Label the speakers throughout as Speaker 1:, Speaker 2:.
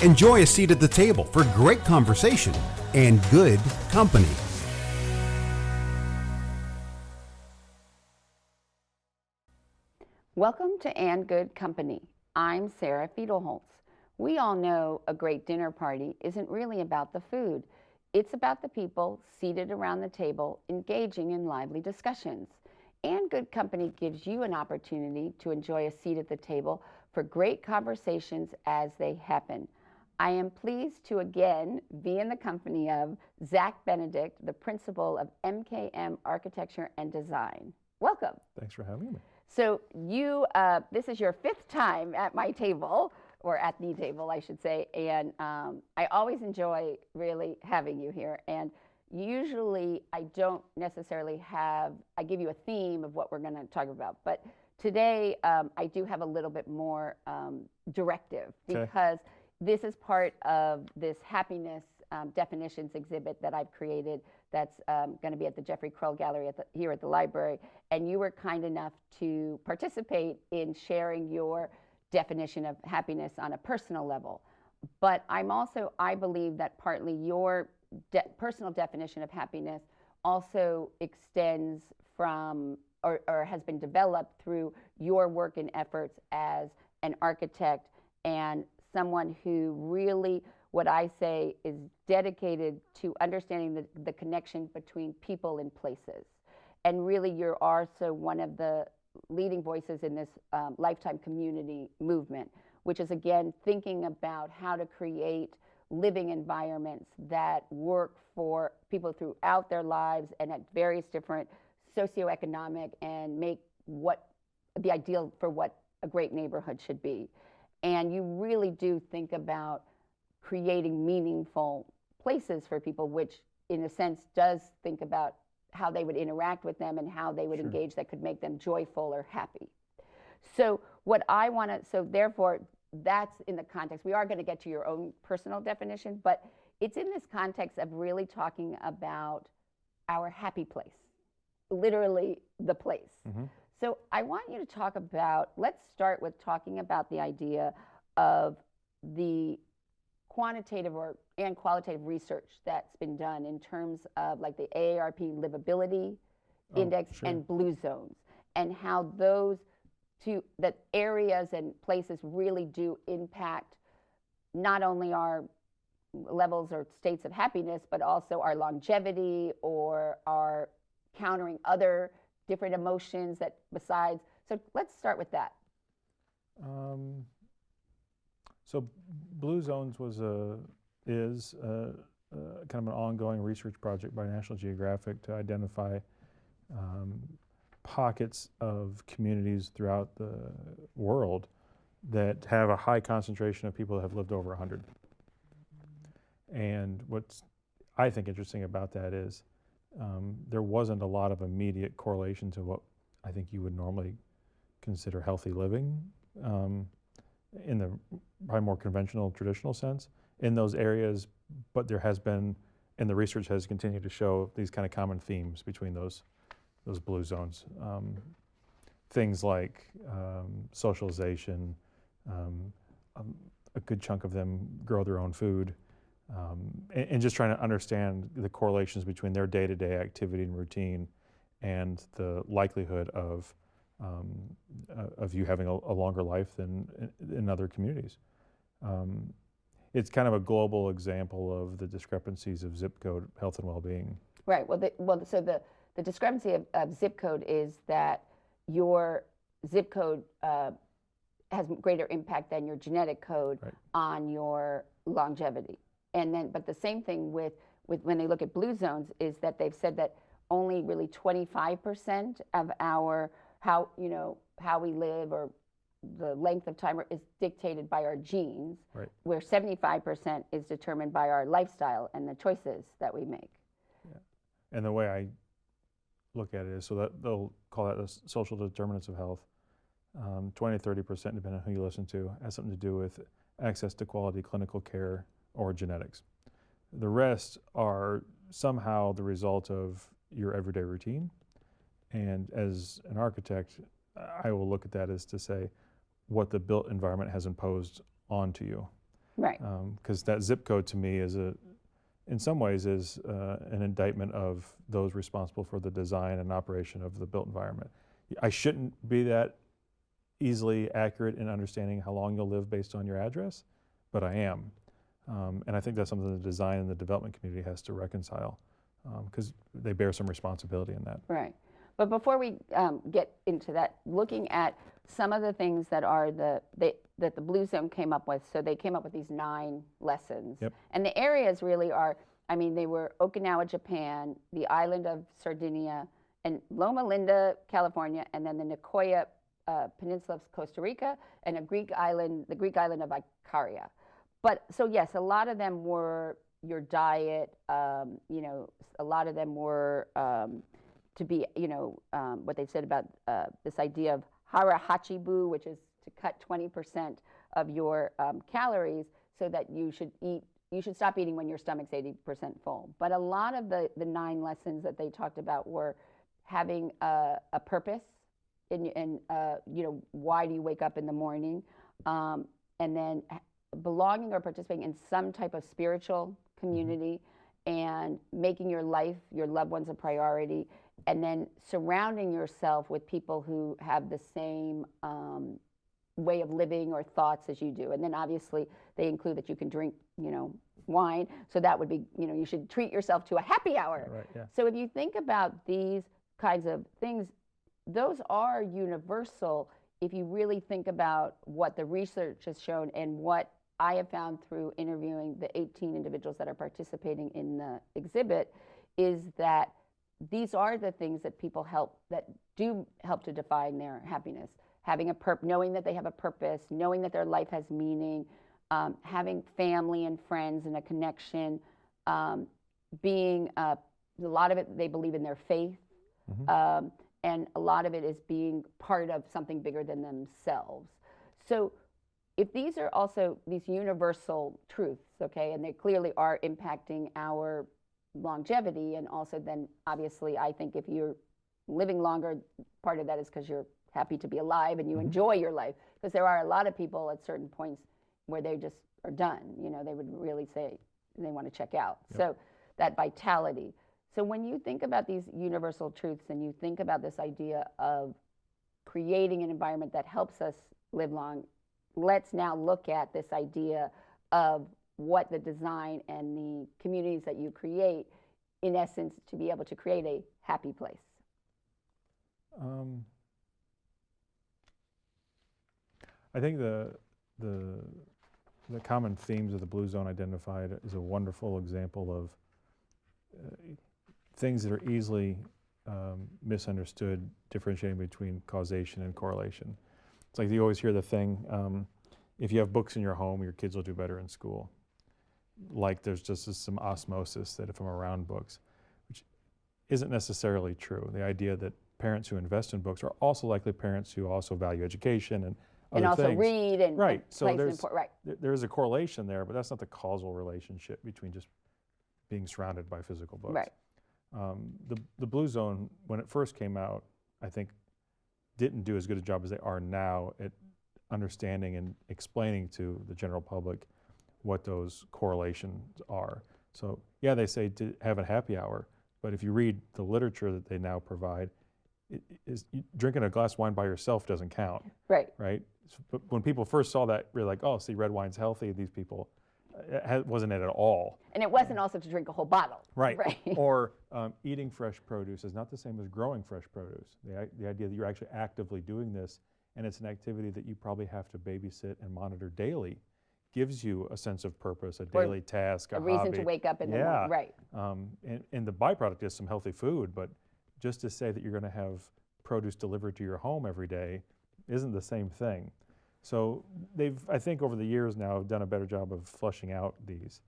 Speaker 1: Enjoy a seat at the table for great conversation and good company.
Speaker 2: Welcome to And Good Company. I'm Sarah Fiedelholtz. We all know a great dinner party isn't really about the food. It's about the people seated around the table engaging in lively discussions. And Good Company gives you an opportunity to enjoy a seat at the table for great conversations as they happen. I am pleased to again be in the company of Zach Benedict, the principal of MKM Architecture and Design. Welcome.
Speaker 3: Thanks for having me.
Speaker 2: So you, this is your fifth time at my table, or at the table, I should say, and I always enjoy really having you here. And usually I don't necessarily have, I give you a theme of what we're going to talk about, but today I do have a little bit more directive because this is part of this happiness definitions exhibit that I've created that's going to be at the Jeffrey Krull Gallery here at the library. And you were kind enough to participate in sharing your definition of happiness on a personal level. But I believe that partly your personal definition of happiness also extends from or has been developed through your work and efforts as an architect and someone who really, what I say, is dedicated to understanding the connection between people and places. And really, you're also one of the leading voices in this lifetime community movement, which is, again, thinking about how to create living environments that work for people throughout their lives and at various different socioeconomic and make what the ideal for what a great neighborhood should be. And you really do think about creating meaningful places for people, which in a sense does think about how they would interact with them and how they would engage that could make them joyful or happy. So what I want to, so therefore that's in the context, we are going to get to your own personal definition, but it's in this context of really talking about our happy place, literally the place. Mm-hmm. So I want you to talk about, let's start with talking about the idea of the quantitative and qualitative research that's been done in terms of like the AARP livability index and blue zones, and how those that areas and places really do impact not only our levels or states of happiness, but also our longevity or our countering other different emotions that besides. So let's start with that.
Speaker 3: So Blue Zones is kind of an ongoing research project by National Geographic to identify pockets of communities throughout the world that have a high concentration of people that have lived over 100. And what's I think interesting about that is there wasn't a lot of immediate correlation to what I think you would normally consider healthy living in the probably more conventional, traditional sense in those areas, but there has been, and the research has continued to show these kind of common themes between those blue zones. Things like socialization, a good chunk of them grow their own food, and just trying to understand the correlations between their day-to-day activity and routine and the likelihood of you having a longer life than in other communities. It's kind of a global example of the discrepancies of zip code health and well-being.
Speaker 2: Right. So the discrepancy of zip code is that your zip code has greater impact than your genetic code on your longevity. And then, but the same thing with when they look at blue zones is that they've said that only really 25% of our how we live or the length of time is dictated by our genes, where 75% is determined by our lifestyle and the choices that we make.
Speaker 3: Yeah. And the way I look at it is so that they'll call that the social determinants of health. 20 to 30%, depending on who you listen to, has something to do with access to quality clinical care or genetics. The rest are somehow the result of your everyday routine. And as an architect, I will look at that as to say what the built environment has imposed onto you.
Speaker 2: Right.
Speaker 3: Because that zip code to me is in some ways is an indictment of those responsible for the design and operation of the built environment. I shouldn't be that easily accurate in understanding how long you'll live based on your address, but I am. And I think that's something the design and the development community has to reconcile, because they bear some responsibility in that.
Speaker 2: Right. But before we get into that, looking at some of the things that are that the Blue Zone came up with, so they came up with these 9 lessons.
Speaker 3: Yep.
Speaker 2: And the areas really are, I mean, they were Okinawa, Japan, the island of Sardinia, and Loma Linda, California, and then the Nicoya Peninsula of Costa Rica, and the Greek island of Icaria. But so yes, a lot of them were your diet. You know, a lot of them were to be, you know, what they said about this idea of hara hachibu, which is to cut 20% of your calories, so that you should stop eating when your stomach's 80% full. But a lot of the 9 lessons that they talked about were having a purpose, and you know, why do you wake up in the morning, and then belonging or participating in some type of spiritual community, and making your life, your loved ones, a priority, and then surrounding yourself with people who have the same way of living or thoughts as you do. And then obviously they include that you can drink, you know, wine. So that would be, you know, you should treat yourself to a happy hour.
Speaker 3: Right, yeah.
Speaker 2: So if you think about these kinds of things, those are universal if you really think about what the research has shown and what I have found through interviewing the 18 individuals that are participating in the exhibit, is that these are the things that people do help to define their happiness. Having knowing that they have a purpose, knowing that their life has meaning, having family and friends and a connection, being a lot of it, they believe in their faith, and a lot of it is being part of something bigger than themselves. So if these are also these universal truths, okay, and they clearly are impacting our longevity, and also then obviously I think if you're living longer, part of that is because you're happy to be alive and you enjoy your life, because there are a lot of people at certain points where they just are done, you know, they would really say they want to check out. So that vitality. So when you think about these universal truths and you think about this idea of creating an environment that helps us live long, let's now look at this idea of what the design and the communities that you create, in essence, to be able to create a happy place.
Speaker 3: I think the common themes of the Blue Zone identified is a wonderful example of things that are easily misunderstood, differentiating between causation and correlation. It's like you always hear the thing, if you have books in your home, your kids will do better in school. Like there's just some osmosis that if I'm around books, which isn't necessarily true. The idea that parents who invest in books are also likely parents who also value education and other
Speaker 2: also
Speaker 3: things.
Speaker 2: read and
Speaker 3: right. So
Speaker 2: right.
Speaker 3: there's a correlation there, but that's not the causal relationship between just being surrounded by physical books.
Speaker 2: Right.
Speaker 3: The Blue Zone, when it first came out, I think didn't do as good a job as they are now at understanding and explaining to the general public what those correlations are. So yeah, they say to have a happy hour, but if you read the literature that they now provide, drinking a glass of wine by yourself doesn't count.
Speaker 2: Right.
Speaker 3: Right. But when people first saw that, we're like, oh, see, red wine's healthy. These people, wasn't it at all.
Speaker 2: And it wasn't also to drink a whole bottle.
Speaker 3: Right.
Speaker 2: Right.
Speaker 3: Or eating fresh produce is not the same as growing fresh produce. The idea that you're actually actively doing this, and it's an activity that you probably have to babysit and monitor daily, gives you a sense of purpose, a daily task, a
Speaker 2: reason
Speaker 3: hobby.
Speaker 2: to wake up in the morning. Right.
Speaker 3: And the byproduct is some healthy food, but just to say that you're going to have produce delivered to your home every day isn't the same thing. So they've, I think over the years now, done a better job of fleshing out these.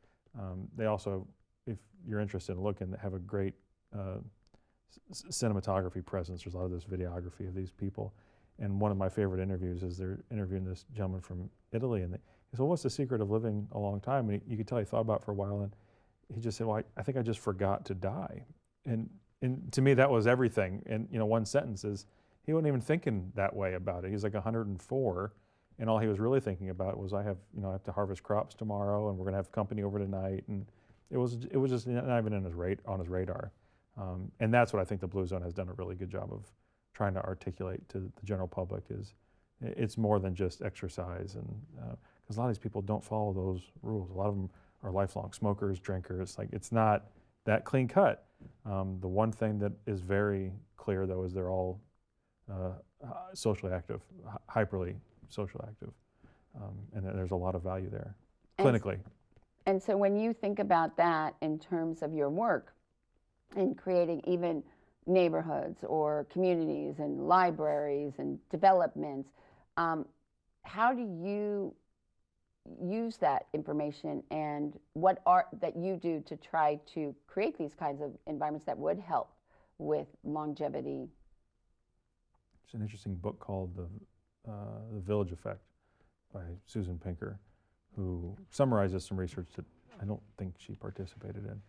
Speaker 3: They also, if you're interested in looking, have a great cinematography presence. There's a lot of this videography of these people. And one of my favorite interviews is they're interviewing this gentleman from Italy, and he said, well, what's the secret of living a long time? And you could tell he thought about it for a while, and he just said, well, I think I just forgot to die. And to me, that was everything. And one sentence is, he wasn't even thinking that way about it. He's like 104, And all he was really thinking about was, I have to harvest crops tomorrow, and we're going to have company over tonight. And it was just not even on his radar. And that's what I think the Blue Zone has done a really good job of trying to articulate to the general public, is it's more than just exercise. And because a lot of these people don't follow those rules. A lot of them are lifelong smokers, drinkers. Like, it's not that clean cut. The one thing that is very clear, though, is they're all socially active, hyperly social active. And there's a lot of value there, clinically.
Speaker 2: And so when you think about that in terms of your work in creating even neighborhoods or communities and libraries and developments, how do you use that information, and what art that you do to try to create these kinds of environments that would help with longevity?
Speaker 3: It's an interesting book called The Village Effect by Susan Pinker, who summarizes some research that I don't think she participated in.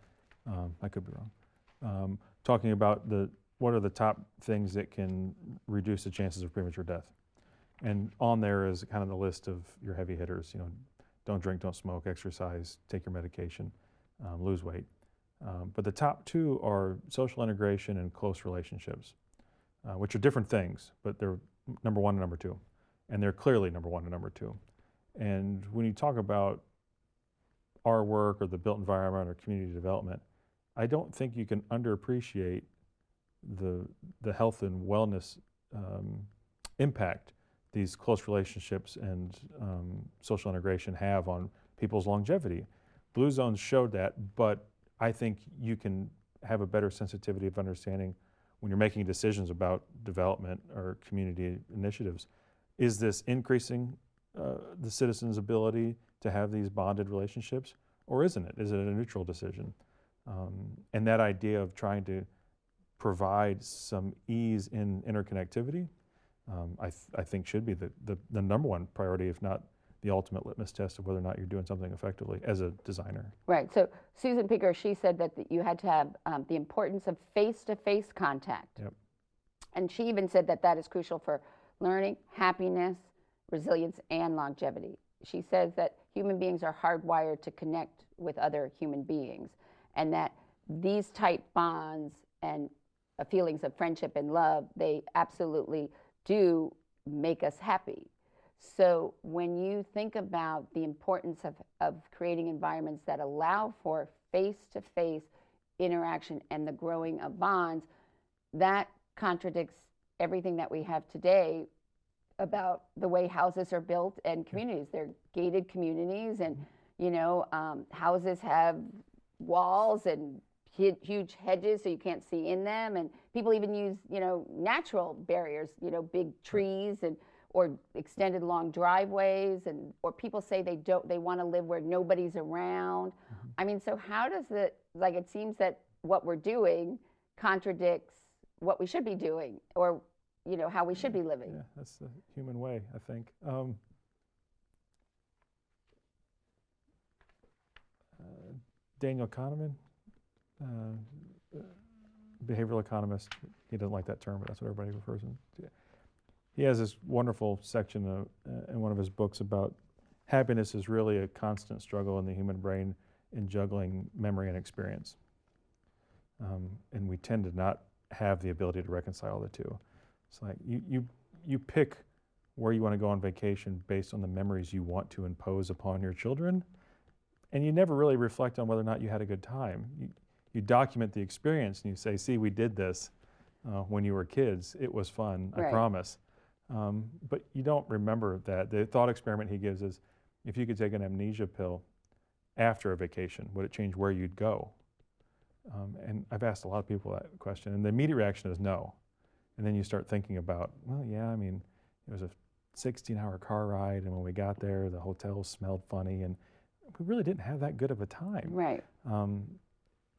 Speaker 3: I could be wrong. Talking about what are the top things that can reduce the chances of premature death. And on there is kind of the list of your heavy hitters. Don't drink, don't smoke, exercise, take your medication, lose weight. But the top two are social integration and close relationships, which are different things, but they're number one and number two. And they're clearly number one and number two. And when you talk about our work or the built environment or community development, I don't think you can underappreciate the health and wellness impact these close relationships and social integration have on people's longevity. Blue Zones showed that, but I think you can have a better sensitivity of understanding when you're making decisions about development or community initiatives. Is this increasing the citizens' ability to have these bonded relationships, or isn't it? Is it a neutral decision? And that idea of trying to provide some ease in interconnectivity, I think should be the number one priority, if not the ultimate litmus test of whether or not you're doing something effectively as a designer.
Speaker 2: Right. So Susan Pinker, she said that you had to have the importance of face-to-face contact.
Speaker 3: Yep.
Speaker 2: And she even said that that is crucial for learning, happiness, resilience, and longevity. She says that human beings are hardwired to connect with other human beings, and that these type bonds and feelings of friendship and love, they absolutely do make us happy. So when you think about the importance of creating environments that allow for face-to-face interaction and the growing of bonds, that contradicts everything that we have today about the way houses are built and communities. They're gated communities, and houses have walls and huge hedges so you can't see in them, and people even use natural barriers, big trees or extended long driveways, or people say they want to live where nobody's around. Mm-hmm. I mean, so how does it seems that what we're doing contradicts what we should be doing, or how we should be living.
Speaker 3: Yeah, that's the human way, I think. Daniel Kahneman, behavioral economist, he doesn't like that term, but that's what everybody refers to. He has this wonderful section in one of his books about happiness is really a constant struggle in the human brain in juggling memory and experience. And we tend to not have the ability to reconcile the two. It's like you pick where you want to go on vacation based on the memories you want to impose upon your children, and you never really reflect on whether or not you had a good time. You document the experience and you say, see, we did this when you were kids. It was fun, right. I promise. But you don't remember that. The thought experiment he gives is, if you could take an amnesia pill after a vacation, would it change where you'd go? And I've asked a lot of people that question, and the immediate reaction is no. And then you start thinking about, well, yeah, I mean, it was a 16-hour car ride, and when we got there, the hotel smelled funny, and we really didn't have that good of a time.
Speaker 2: Right.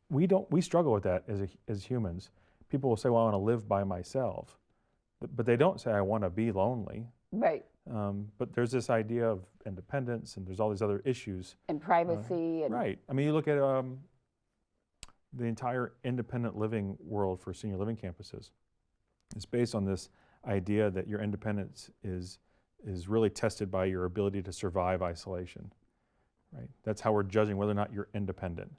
Speaker 3: We struggle with that as humans. People will say, well, I want to live by myself, but they don't say, I want to be lonely.
Speaker 2: Right.
Speaker 3: But there's this idea of independence, and there's all these other issues.
Speaker 2: And privacy.
Speaker 3: Right. I mean, you look at the entire independent living world for senior living campuses. It's based on this idea that your independence is is really tested by your ability to survive isolation, right? That's how we're judging whether or not you're independent.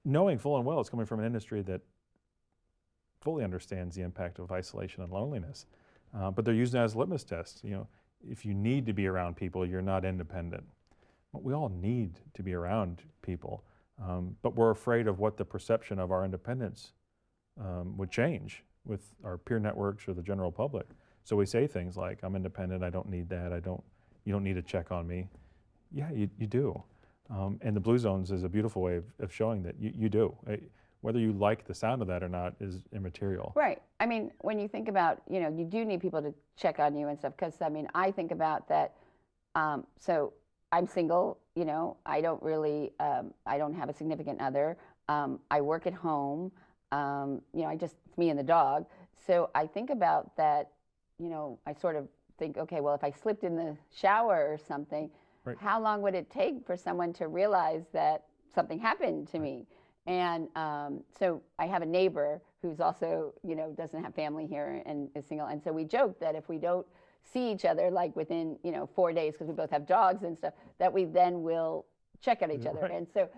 Speaker 3: Knowing full and well it's coming from an industry that fully understands the impact of isolation and loneliness, but they're using it as litmus tests. If you need to be around people, you're not independent. Well, we all need to be around people, but we're afraid of what the perception of our independence would change with our peer networks or the general public. So we say things like, I'm independent, I don't need that, you don't need to check on me. Yeah, you do. And the Blue Zones is a beautiful way of showing that you do. Whether you like the sound of that or not is immaterial.
Speaker 2: Right. I mean, when you think about, you do need people to check on you and stuff, because I think about that. So I'm single, I don't really, I don't have a significant other. I work at home, it's me and the dog. So I think about that, I sort of think, okay, well, if I slipped in the shower or something,
Speaker 3: right,
Speaker 2: how long would it take for someone to realize that something happened to me? And so I have a neighbor who's also, doesn't have family here and is single. And so we joke that if we don't see each other like within, 4 days, because we both have dogs and stuff, that we then will check on each other.
Speaker 3: Right.
Speaker 2: And so,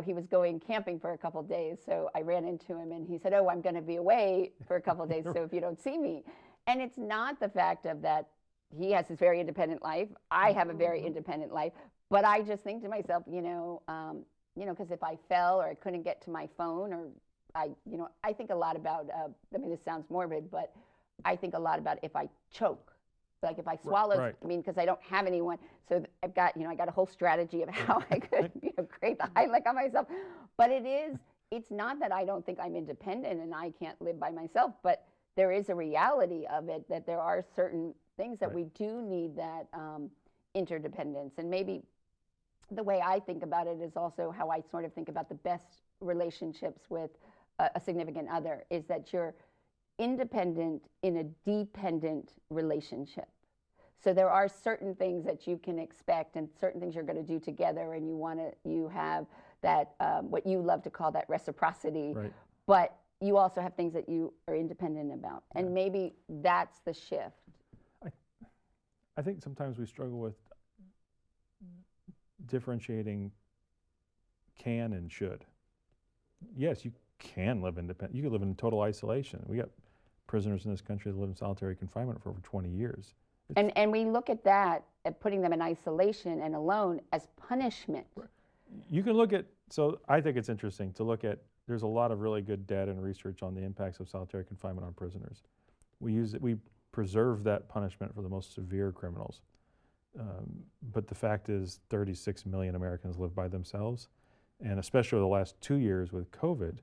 Speaker 2: he was going camping for a couple of days. So I ran into him and he said, oh, I'm going to be away for a couple of days. So if you don't see me. And it's not the fact of that he has his very independent life. I have a very independent life. But I just think to myself, because if I fell or I couldn't get to my phone, or I think a lot about, this sounds morbid, but I think a lot about if I choke, like if I swallow,
Speaker 3: right.
Speaker 2: Because I don't have anyone. So I've got, I got a whole strategy of how I could, create the Heimlich on myself. But it's not that I don't think I'm independent and I can't live by myself, but there is a reality of it that there are certain things that
Speaker 3: right,
Speaker 2: we do need that interdependence. And maybe the way I think about it is also how I sort of think about the best relationships with a significant other, is that you're independent in a dependent relationship. So there are certain things that you can expect and certain things you're going to do together, and you have that, what you love to call that reciprocity,
Speaker 3: right,
Speaker 2: but you also have things that you are independent about. And
Speaker 3: yeah,
Speaker 2: maybe that's the shift.
Speaker 3: I think sometimes we struggle with differentiating can and should. Yes, you can live independent. You can live in total isolation. We got prisoners in this country that live in solitary confinement for over 20 years.
Speaker 2: And we look at that, at putting them in isolation and alone, as punishment.
Speaker 3: You can look at, so I think it's interesting to look at, there's a lot of really good data and research on the impacts of solitary confinement on prisoners. We preserve that punishment for the most severe criminals. But the fact is 36 million Americans live by themselves. And especially the last 2 years with COVID,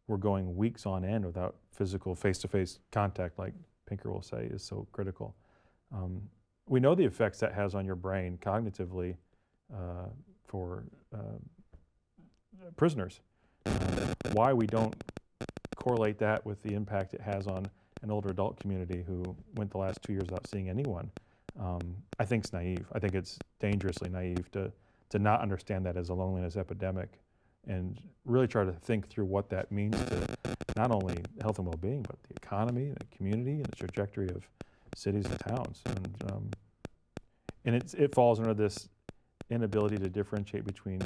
Speaker 3: we're going weeks on end without physical face-to-face contact, like Pinker will say is so critical. We know the effects that has on your brain cognitively for prisoners. Why we don't correlate that with the impact it has on an older adult community who went the last 2 years without seeing anyone, I think it's naive. I think it's dangerously naive to not understand that as a loneliness epidemic and really try to think through what that means to not only health and well-being, but the economy and the community and the trajectory of cities and towns. And it falls under this inability to differentiate between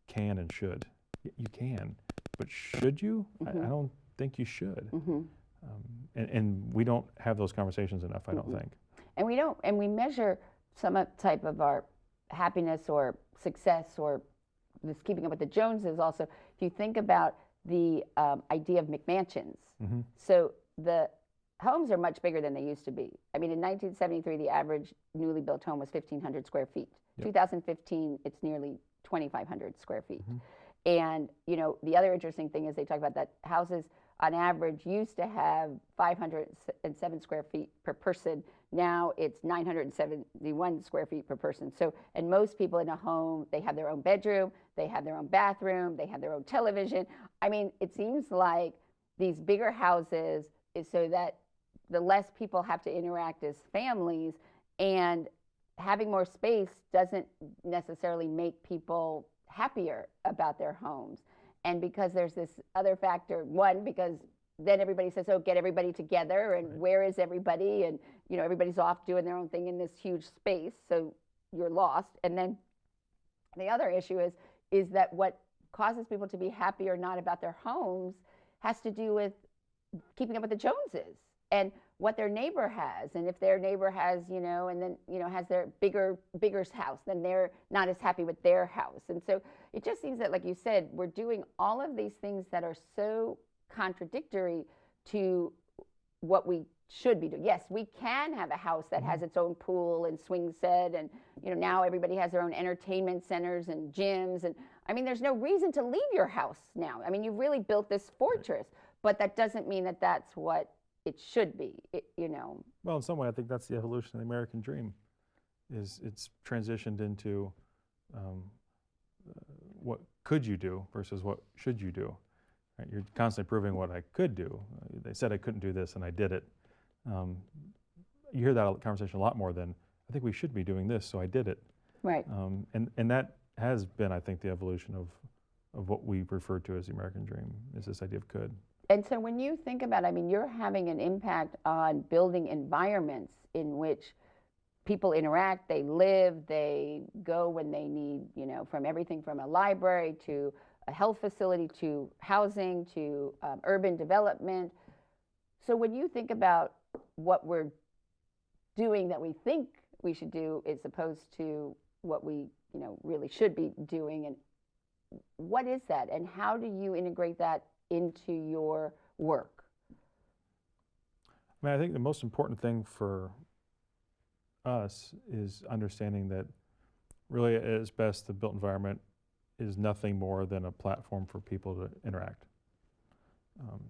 Speaker 3: can and should. You can, but should you?
Speaker 2: Mm-hmm.
Speaker 3: I don't think you should.
Speaker 2: Mm-hmm.
Speaker 3: And we don't have those conversations enough, I don't
Speaker 2: Mm-hmm.
Speaker 3: think.
Speaker 2: And we don't, and we measure some type of our happiness or success or this keeping up with the Joneses also. If you think about the idea of McMansions,
Speaker 3: Mm-hmm.
Speaker 2: so the homes are much bigger than they used to be. In 1973, the average newly built home was 1,500 square feet.
Speaker 3: Yep.
Speaker 2: 2015, it's nearly 2,500 square feet.
Speaker 3: Mm-hmm.
Speaker 2: And, the other interesting thing is they talk about that houses on average used to have 507 square feet per person. Now it's 971 square feet per person. So, and most people in a home, they have their own bedroom, they have their own bathroom, they have their own television. It seems like these bigger houses is so that the less people have to interact as families, and having more space doesn't necessarily make people happier about their homes. And because there's this other factor, one, because then everybody says, oh, get everybody together, and where is everybody? And everybody's off doing their own thing in this huge space, so you're lost. And then the other issue is that what causes people to be happy or not about their homes has to do with keeping up with the Joneses and what their neighbor has. And if their neighbor has, and then, has their bigger house, then they're not as happy with their house. And so it just seems that, like you said, we're doing all of these things that are so contradictory to what we should be doing. Yes, we can have a house that has its own pool and swing set, and now everybody has their own entertainment centers and gyms, and I mean, there's no reason to leave your house now. I mean, you've really built this fortress, but that doesn't mean that that's what it should be.
Speaker 3: Well, in some way, I think that's the evolution of the American dream. It's transitioned into what could you do versus what should you do. Right? You're constantly proving what I could do. They said I couldn't do this, and I did it. You hear that conversation a lot more than, I think we should be doing this, so I did it.
Speaker 2: Right.
Speaker 3: And that has been, I think, the evolution of what we refer to as the American dream, is this idea of could.
Speaker 2: And so when you think about, you're having an impact on building environments in which people interact, they live, they go when they need, from everything from a library to a health facility to housing to urban development. So when you think about what we're doing that we think we should do as opposed to what we really should be doing, and what is that, and how do you integrate that into your work?
Speaker 3: I think the most important thing for us is understanding that really at its best the built environment is nothing more than a platform for people to interact.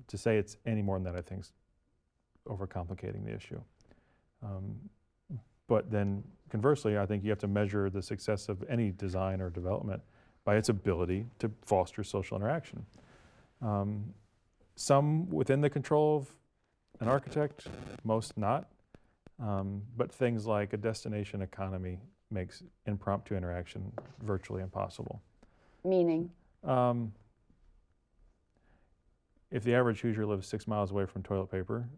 Speaker 3: To say it's any more than that, I think, is overcomplicating the issue. But then conversely, I think you have to measure the success of any design or development by its ability to foster social interaction. Some within the control of an architect, most not. But things like a destination economy makes impromptu interaction virtually impossible.
Speaker 2: Meaning?
Speaker 3: If the average Hoosier lives 6 miles away from toilet paper,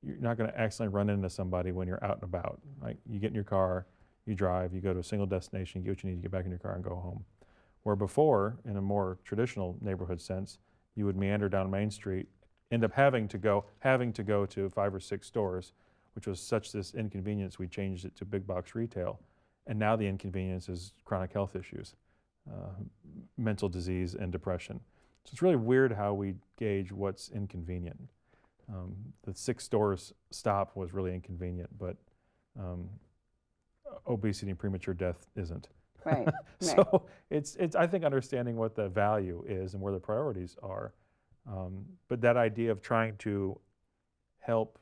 Speaker 3: you're not going to accidentally run into somebody when you're out and about. Like, you get in your car, you drive, you go to a single destination, you get what you need to get back in your car and go home. Where before, in a more traditional neighborhood sense, you would meander down Main Street, end up having to go to 5 or 6 stores, which was such this inconvenience, we changed it to big box retail. And now the inconvenience is chronic health issues, mental disease and depression. So it's really weird how we gauge what's inconvenient. The 6 stores stop was really inconvenient, but obesity and premature death isn't.
Speaker 2: Right.
Speaker 3: So it's I think understanding what the value is and where the priorities are. But that idea of trying to help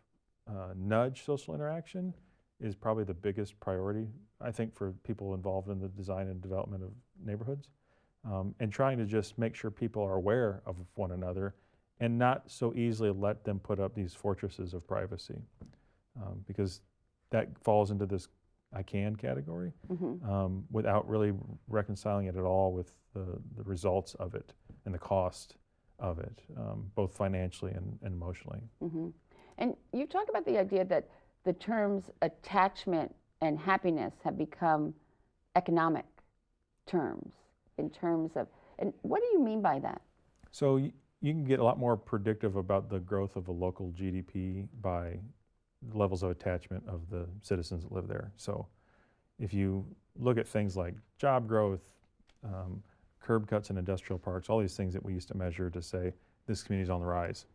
Speaker 3: nudge social interaction is probably the biggest priority, I think, for people involved in the design and development of neighborhoods. And trying to just make sure people are aware of one another and not so easily let them put up these fortresses of privacy, because that falls into this I can category, without really reconciling it at all with the results of it and the cost of it, both financially and emotionally.
Speaker 2: And you talk about the idea that the terms attachment and happiness have become economic terms in terms of, and what do you mean by that?
Speaker 3: So you can get a lot more predictive about the growth of a local GDP by levels of attachment of the citizens that live there. So if you look at things like job growth, curb cuts in industrial parks, all these things that we used to measure to say this community is on the rise,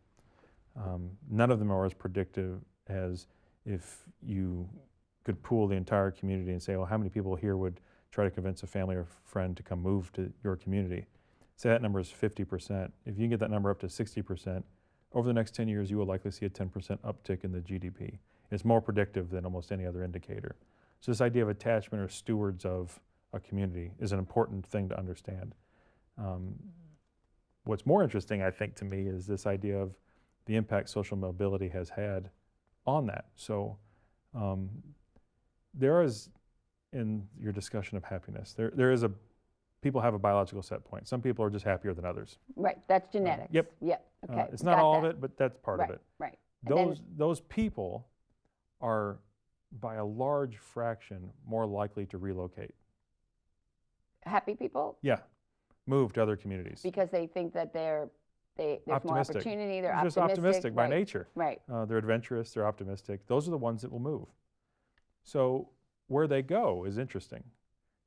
Speaker 3: none of them are as predictive as if you could pool the entire community and say, well, how many people here would try to convince a family or friend to come move to your community? Say that number is 50%. If you can get that number up to 60%, over the next 10 years, you will likely see a 10% uptick in the GDP. It's more predictive than almost any other indicator. So this idea of attachment or stewards of a community is an important thing to understand. What's more interesting, I think, to me is this idea of the impact social mobility has had on that. So there is, in your discussion of happiness, there is people have a biological set point. Some people are just happier than others.
Speaker 2: Right, that's genetic.
Speaker 3: Yep.
Speaker 2: Yep. Okay,
Speaker 3: It's not
Speaker 2: got
Speaker 3: all
Speaker 2: that.
Speaker 3: of it, but that's part of
Speaker 2: Right,
Speaker 3: it.
Speaker 2: right. And then-
Speaker 3: Those people are, by a large fraction, more likely to relocate.
Speaker 2: Happy people?
Speaker 3: Yeah, move to other communities.
Speaker 2: Because they think that there's more
Speaker 3: Optimistic.
Speaker 2: opportunity, they're
Speaker 3: They're just
Speaker 2: optimistic.
Speaker 3: optimistic by
Speaker 2: right,
Speaker 3: nature.
Speaker 2: Right,
Speaker 3: They're adventurous, they're optimistic. Those are the ones that will move. So where they go is interesting,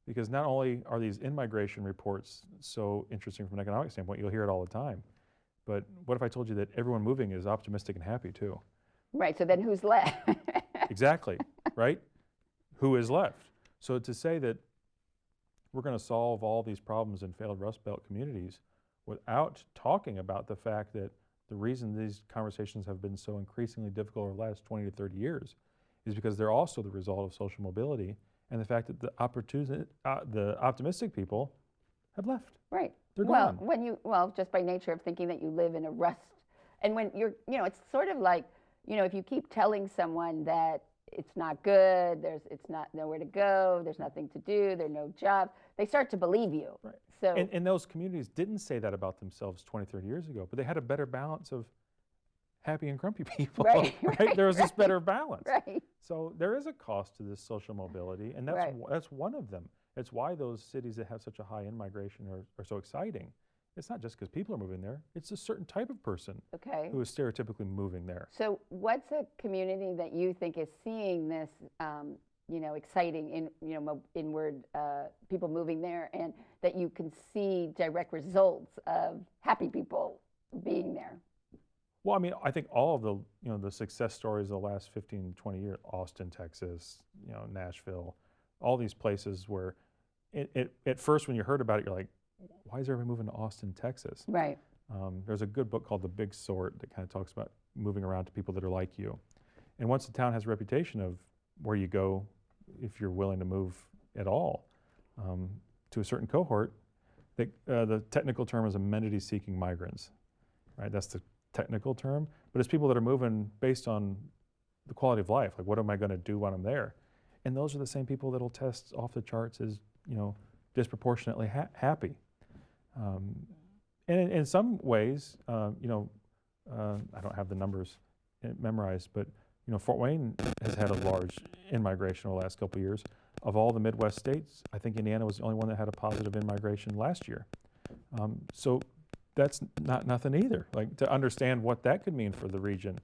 Speaker 3: because not only are these in-migration reports so interesting from an economic standpoint, you'll hear it all the time, but what if I told you that everyone moving is optimistic and happy too?
Speaker 2: right. So then who's left?
Speaker 3: Exactly, right? Who is left? So to say that we're going to solve all these problems in failed Rust Belt communities without talking about the fact that the reason these conversations have been so increasingly difficult over the last 20 to 30 years is because they're also the result of social mobility and the fact that the optimistic people have left.
Speaker 2: Right.
Speaker 3: They're
Speaker 2: well,
Speaker 3: gone.
Speaker 2: just by nature of thinking that you live in a rust, and when you're, it's sort of like, if you keep telling someone that it's not good, it's not nowhere to go, there's nothing to do, there are no jobs, they start to believe you.
Speaker 3: Right.
Speaker 2: So,
Speaker 3: And those communities didn't say that about themselves 20, 30 years ago, but they had a better balance of happy and grumpy people.
Speaker 2: Right,
Speaker 3: right? There was this better balance.
Speaker 2: right.
Speaker 3: So there is a cost to this social mobility, and that's one of them. It's why those cities that have such a high in-migration are so exciting. It's not just because people are moving there, it's a certain type of person
Speaker 2: Okay.
Speaker 3: who is stereotypically moving there.
Speaker 2: So what's a community that you think is seeing this, exciting inward people moving there, and that you can see direct results of happy people being there?
Speaker 3: Well, I mean, I think all of the success stories of the last 15, 20 years, Austin, Texas, Nashville, all these places where at first when you heard about it, you're like, why is everybody moving to Austin, Texas?
Speaker 2: Right.
Speaker 3: There's a good book called The Big Sort that kind of talks about moving around to people that are like you. And once the town has a reputation of where you go, if you're willing to move at all, to a certain cohort, the technical term is amenity-seeking migrants, right? That's the technical term, but it's people that are moving based on the quality of life. Like, what am I going to do when I'm there? And those are the same people that'll test off the charts as, disproportionately happy. And in some ways, I don't have the numbers memorized, but Fort Wayne has had a large in-migration over the last couple of years. Of all the Midwest states, I think Indiana was the only one that had a positive in-migration last year. So that's not nothing either. Like, to understand what that could mean for the region,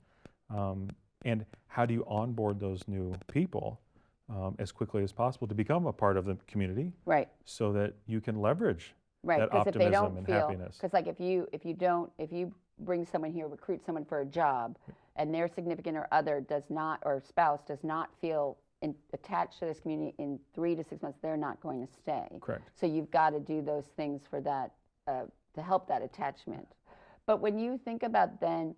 Speaker 3: and how do you onboard those new people as quickly as possible to become a part of the community,
Speaker 2: Right.
Speaker 3: so that you can leverage
Speaker 2: Right.
Speaker 3: that
Speaker 2: Because if they
Speaker 3: optimism
Speaker 2: don't
Speaker 3: and
Speaker 2: feel,
Speaker 3: happiness.
Speaker 2: because like if you bring someone here, recruit someone for a job, and their significant or other does not, or spouse does not feel attached to this community in 3 to 6 months, they're not going to stay.
Speaker 3: Correct.
Speaker 2: So you've got to do those things for that, to help that attachment. But when you think about then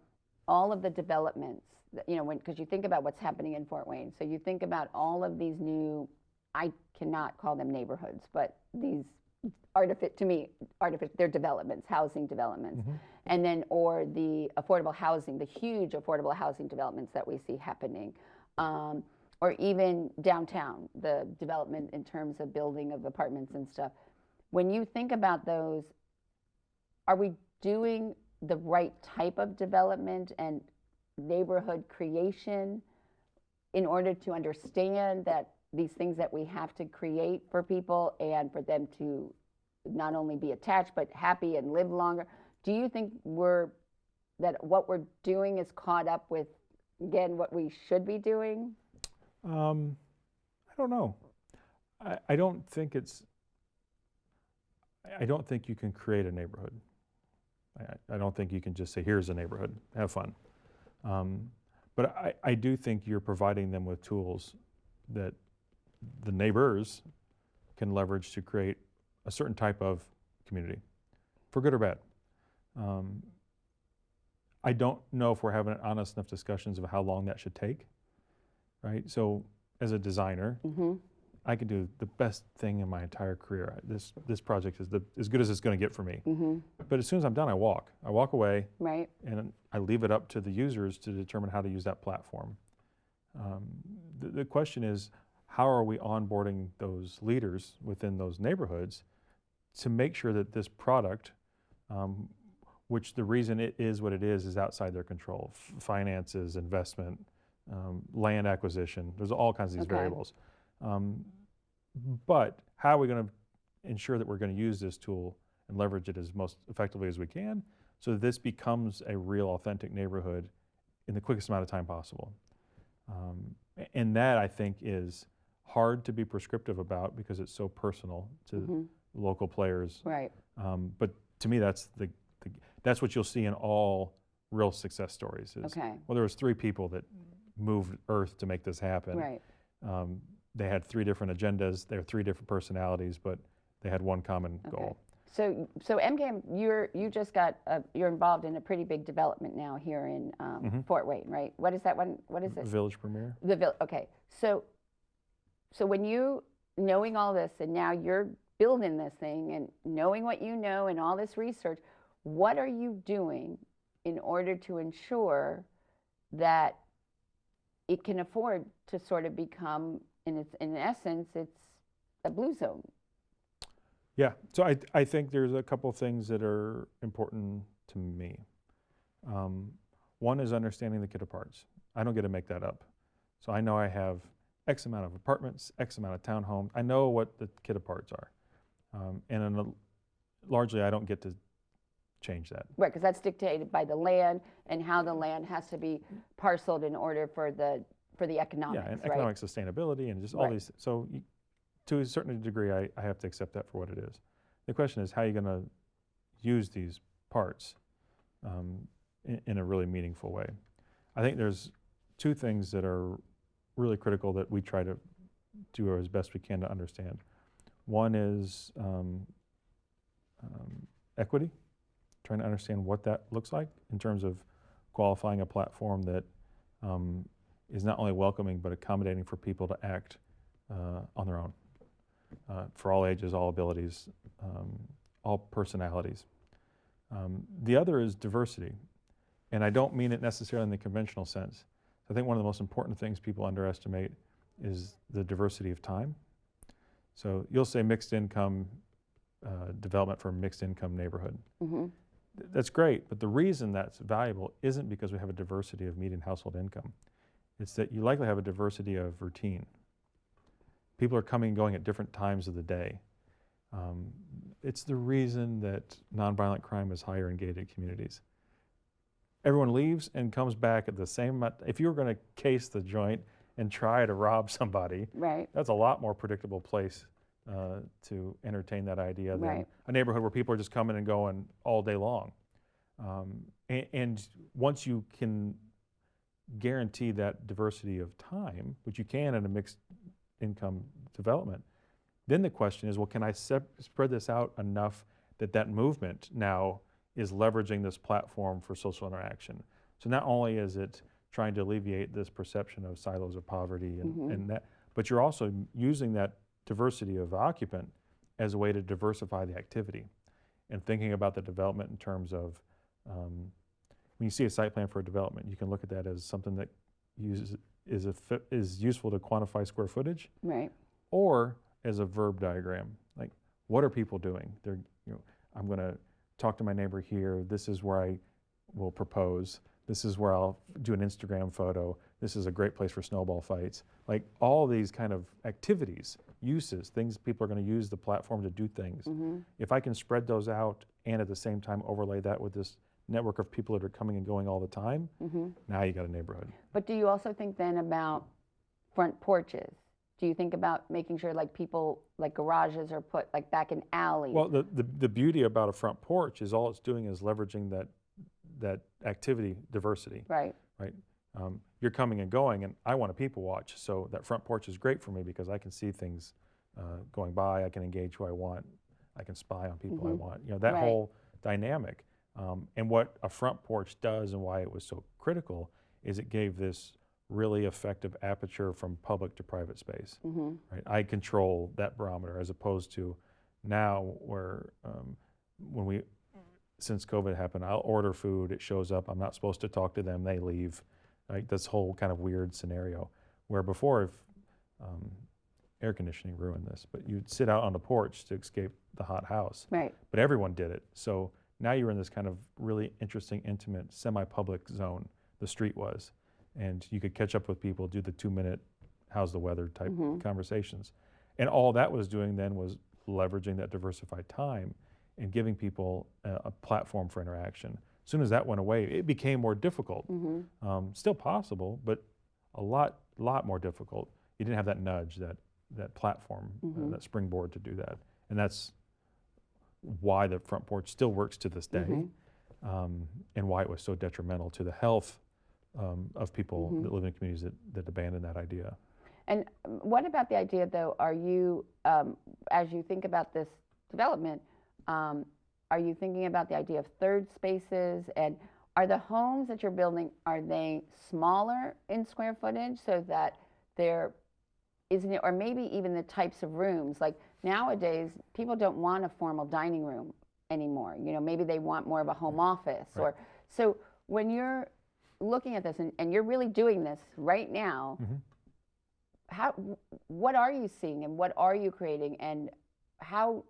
Speaker 2: all of the developments, because you think about what's happening in Fort Wayne, so you think about all of these new, I cannot call them neighborhoods, but these they're developments, housing developments, and then, or the affordable housing, the huge affordable housing developments that we see happening, or even downtown, the development in terms of building of apartments and stuff. When you think about those, are we doing the right type of development and neighborhood creation in order to understand that these things that we have to create for people and for them to not only be attached but happy and live longer? Do you think that what we're doing is caught up with, again, what we should be doing?
Speaker 3: I don't know. I don't think you can create a neighborhood. I don't think you can just say, here's a neighborhood, have fun. But I do think you're providing them with tools that the neighbors can leverage to create a certain type of community, for good or bad. I don't know if we're having honest enough discussions of how long that should take, right? So as a designer, I can do the best thing in my entire career. This project is as good as it's going to get for me. But as soon as I'm done, I walk away,
Speaker 2: Right.
Speaker 3: and I leave it up to the users to determine how to use that platform. The question is, how are we onboarding those leaders within those neighborhoods to make sure that this product which the reason it is what it is outside their control. Finances, investment, land acquisition, there's all kinds of these
Speaker 2: Okay.
Speaker 3: variables. But how are we going to ensure that we're going to use this tool and leverage it as most effectively as we can so that this becomes a real authentic neighborhood in the quickest amount of time possible? And that, I think, is hard to be prescriptive about because it's so personal to local players.
Speaker 2: Right.
Speaker 3: But to me, that's that's what you'll see in all real success stories. Is,
Speaker 2: Okay.
Speaker 3: well, there was 3 people that moved Earth to make this happen.
Speaker 2: Right.
Speaker 3: They had 3 different agendas. They were 3 different personalities, but they had one common goal.
Speaker 2: So MCAM, you just got you're involved in a pretty big development now here in Fort Wayne, right? What is that one? What is it?
Speaker 3: Village Premier.
Speaker 2: Okay. So when you knowing all this and now you're building this thing and knowing what you know and all this research, what are you doing in order to ensure that it can afford to sort of become, in essence, it's a blue zone?
Speaker 3: Yeah, so I think there's a couple things that are important to me. One is understanding the kit of parts. I don't get to make that up. So I know I have X amount of apartments, X amount of townhomes. I know what the kit of parts are. And largely I don't get to change that.
Speaker 2: Right, because that's dictated by the land and how the land has to be parceled in order for the economics,
Speaker 3: Yeah, and
Speaker 2: right?
Speaker 3: economic sustainability and just all these. So to a certain degree, I have to accept that for what it is. The question is, how are you going to use these parts in a really meaningful way? I think there's 2 things that are really critical that we try to do as best we can to understand. One is equity, trying to understand what that looks like in terms of qualifying a platform that is not only welcoming but accommodating for people to act on their own. For all ages, all abilities, all personalities. The other is diversity, and I don't mean it necessarily in the conventional sense. I think one of the most important things people underestimate is the diversity of time. So you'll say mixed income development for a mixed income neighborhood. That's great, but the reason that's valuable isn't because we have a diversity of median household income. It's that you likely have a diversity of routine. People are coming and going at different times of the day. It's the reason that nonviolent crime is higher in gated communities. Everyone leaves and comes back at the same amount. If you were going to case the joint and try to rob somebody,
Speaker 2: Right.
Speaker 3: that's a lot more predictable place to entertain that idea than a neighborhood where people are just coming and going all day long. And once you can guarantee that diversity of time, which you can in a mixed income development, then the question is, well, can I spread this out enough that that movement now is leveraging this platform for social interaction? So not only is it trying to alleviate this perception of silos of poverty and that, but you're also using that diversity of occupant as a way to diversify the activity and thinking about the development in terms of when you see a site plan for a development, you can look at that as something that is useful to quantify square footage,
Speaker 2: Right.
Speaker 3: or as a verb diagram. Like, what are people doing? They're, I'm going to talk to my neighbor here. This is where I will propose. This is where I'll do an Instagram photo. This is a great place for snowball fights. Like all these kind of activities, uses, things people are going to use the platform to do things. If I can spread those out and at the same time overlay that with this network of people that are coming and going all the time, now you got a neighborhood.
Speaker 2: But do you also think then about front porches? Do you think about making sure like people, like garages are put like back in alleys?
Speaker 3: Well, the beauty about a front porch is all it's doing is leveraging that activity diversity.
Speaker 2: Right.
Speaker 3: Right. You're coming and going, and I want to people watch, so that front porch is great for me because I can see things going by. I can engage who I want. I can spy on people I want. That whole dynamic. And what a front porch does and why it was so critical is it gave this really effective aperture from public to private space. Right? I control that barometer as opposed to now where since COVID happened, I'll order food, it shows up, I'm not supposed to talk to them, they leave. Right? This whole kind of weird scenario where before, if air conditioning ruined this, but you'd sit out on the porch to escape the hot house.
Speaker 2: Right.
Speaker 3: But everyone did it. So Now you're in this kind of really interesting, intimate, semi-public zone, the street was. And you could catch up with people, do the 2-minute, how's the weather type conversations. And all that was doing then was leveraging that diversified time and giving people a platform for interaction. As soon as that went away, it became more difficult. Still possible, but a lot more difficult. You didn't have that nudge, that platform, that springboard to do that. And that's why the front porch still works to this day, and why it was so detrimental to the health of people that live in communities that abandon that idea.
Speaker 2: And what about the idea, though, are you, as you think about this development, are you thinking about the idea of third spaces? And are the homes that you're building, are they smaller in square footage so that there isn't it, or maybe even the types of rooms? Like nowadays, people don't want a formal dining room anymore. You know, maybe they want more of a home office.
Speaker 3: Right.
Speaker 2: Or so when you're looking at this and you're really doing this right now, what are you seeing and what are you creating, and how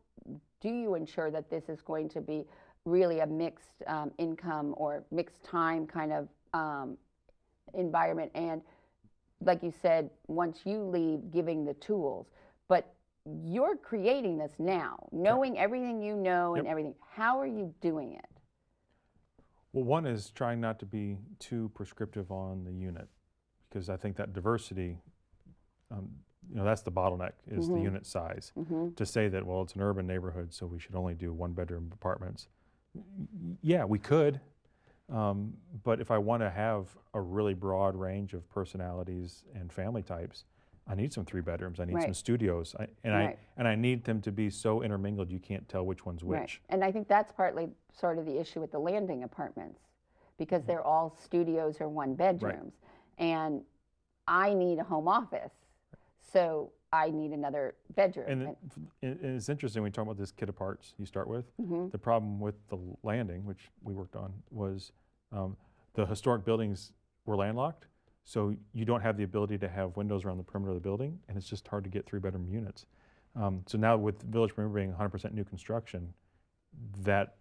Speaker 2: do you ensure that this is going to be really a mixed income or mixed time kind of environment? And like you said, once you leave, giving the tools, but you're creating this now, knowing everything you know and everything. How are you doing it?
Speaker 3: Well, one is trying not to be too prescriptive on the unit, because I think that diversity, you know, that's the bottleneck, is the unit size. To say that, well, it's an urban neighborhood, so we should only do 1-bedroom apartments. Yeah, we could, but if I want to have a really broad range of personalities and family types, I need some 3 bedrooms. I need some studios, and I need them to be so intermingled you can't tell which one's which.
Speaker 2: Right. And I think that's partly sort of the issue with the landing apartments, because they're all studios or 1-bedrooms, and I need a home office, so I need another bedroom.
Speaker 3: And it's interesting when you talk about this kit aparts you start with. The problem with the landing, which we worked on, was the historic buildings were landlocked, so you don't have the ability to have windows around the perimeter of the building, and it's just hard to get 3-bedroom units. So now with Village Premier being 100% new construction, that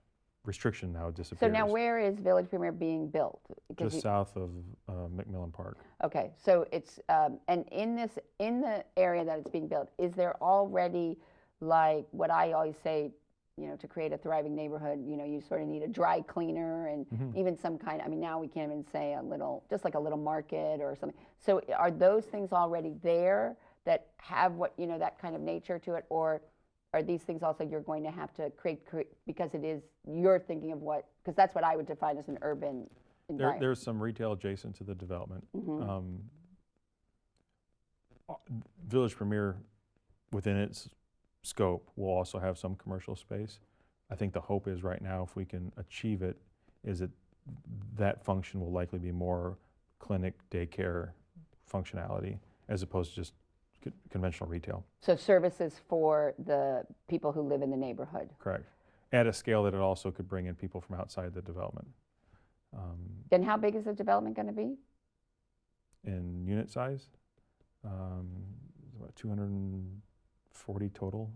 Speaker 3: restriction now disappears.
Speaker 2: So now where is Village Premier being built?
Speaker 3: Just south of McMillan Park.
Speaker 2: Okay, so it's, and in the area that it's being built, is there already, like what I always say, you know, to create a thriving neighborhood, you know, you sort of need a dry cleaner and even some kind, I mean, now we can't even say a little, just like a little market or something. So are those things already there that have what, you know, that kind of nature to it? Or are these things also you're going to have to create because it is, you're thinking of what, because that's what I would define as an urban environment.
Speaker 3: There's some retail adjacent to the development. Village Premier, within its scope, will also have some commercial space. I think the hope is right now, if we can achieve it, is that that function will likely be more clinic, daycare functionality, as opposed to just conventional retail.
Speaker 2: So services for the people who live in the neighborhood.
Speaker 3: Correct. At a scale that it also could bring in people from outside the development.
Speaker 2: Then how big is the development going to be?
Speaker 3: In unit size, about 240 total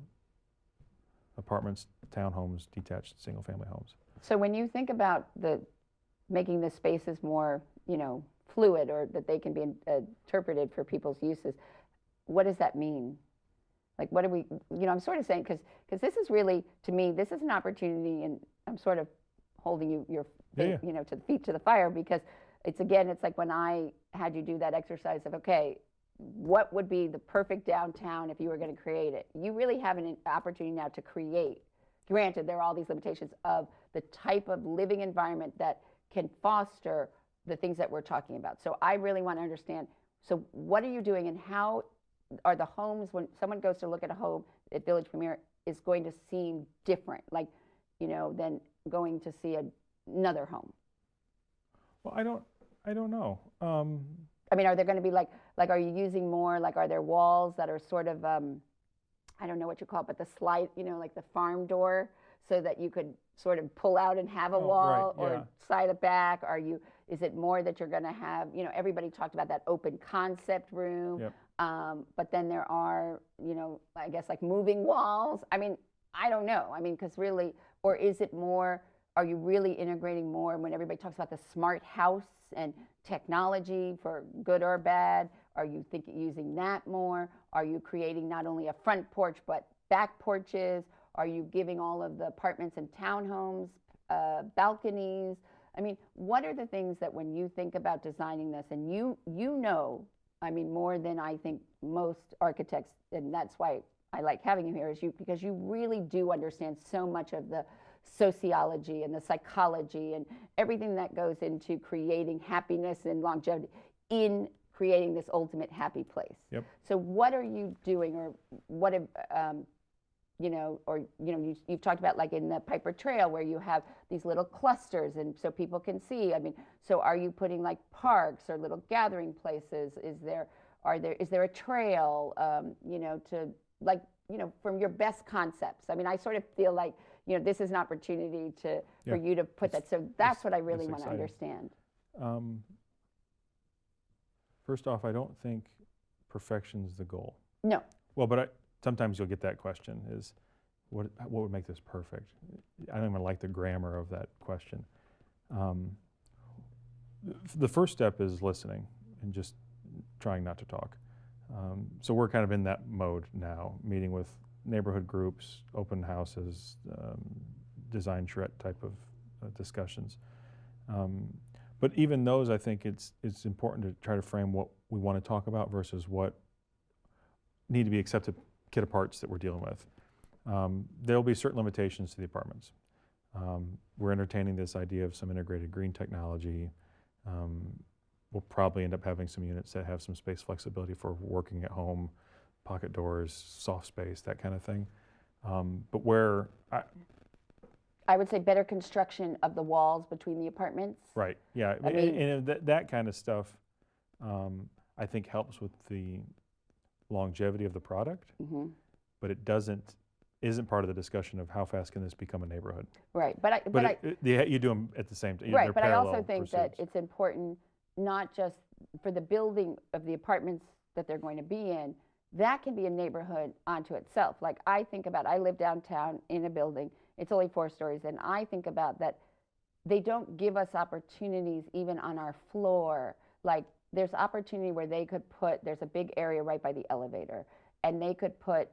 Speaker 3: apartments, townhomes, detached single-family homes.
Speaker 2: So when you think about making the spaces more, you know, fluid, or that they can be interpreted for people's uses, what does that mean? Like, what do we, you know, I'm sort of saying, because this is really, to me, this is an opportunity, and I'm sort of holding your you know, to the feet to the fire, because it's, again, it's like when I had you do that exercise of, okay, what would be the perfect downtown if you were going to create it? You really have an opportunity now to create. Granted, there are all these limitations of the type of living environment that can foster the things that we're talking about. So I really want to understand, so what are you doing, and how are the homes, when someone goes to look at a home at Village Premier, is going to seem different, like, you know, than going to see another home?
Speaker 3: Well, I don't know.
Speaker 2: I mean, are there going to be like are you using more, like, are there walls that are sort of, I don't know what you call it, but the slide, you know, like the farm door, so that you could sort of pull out and have a wall, or slide it back? Is it more that you're going to have, you know, everybody talked about that open concept room, but then there are, you know, I guess like moving walls. I mean, I don't know. I mean, because really, or is it more are you really integrating more? When everybody talks about the smart house and technology for good or bad, are you using that more? Are you creating not only a front porch but back porches? Are you giving all of the apartments and townhomes balconies? I mean, what are the things that when you think about designing this, and you know, I mean, more than I think most architects, and that's why I like having you here, is because you really do understand so much of the sociology and the psychology and everything that goes into creating happiness and longevity in creating this ultimate happy place.
Speaker 3: Yep.
Speaker 2: So what are you doing, or what have, you know, or you've talked about like in the Piper Trail where you have these little clusters and so people can see. I mean, so are you putting like parks or little gathering places? Is there a trail, you know, to like, you know, from your best concepts? I mean, I sort of feel like, you know, this is an opportunity for you to put that. So that's what I really want to understand.
Speaker 3: First off, I don't think perfection's the goal.
Speaker 2: No.
Speaker 3: Well, but sometimes you'll get that question is, what would make this perfect? I don't even like the grammar of that question. The first step is listening and just trying not to talk. So we're kind of in that mode now, meeting with neighborhood groups, open houses, design charrette type of discussions. But even those, I think it's important to try to frame what we want to talk about versus what need to be accepted kit parts that we're dealing with. There'll be certain limitations to the apartments. We're entertaining this idea of some integrated green technology. We'll probably end up having some units that have some space flexibility for working at home, pocket doors, soft space, that kind of thing. But where
Speaker 2: I would say better construction of the walls between the apartments.
Speaker 3: Right, yeah,
Speaker 2: I mean,
Speaker 3: and that kind of stuff I think helps with the longevity of the product, but it isn't part of the discussion of how fast can this become a neighborhood.
Speaker 2: Right,
Speaker 3: you do them at the same time.
Speaker 2: Right, but I also think that it's important not just for the building of the apartments that they're going to be in, that can be a neighborhood onto itself. Like I think about, I live downtown in a building, it's only 4 stories, and I think about that they don't give us opportunities even on our floor. Like there's opportunity where they could there's a big area right by the elevator, and they could put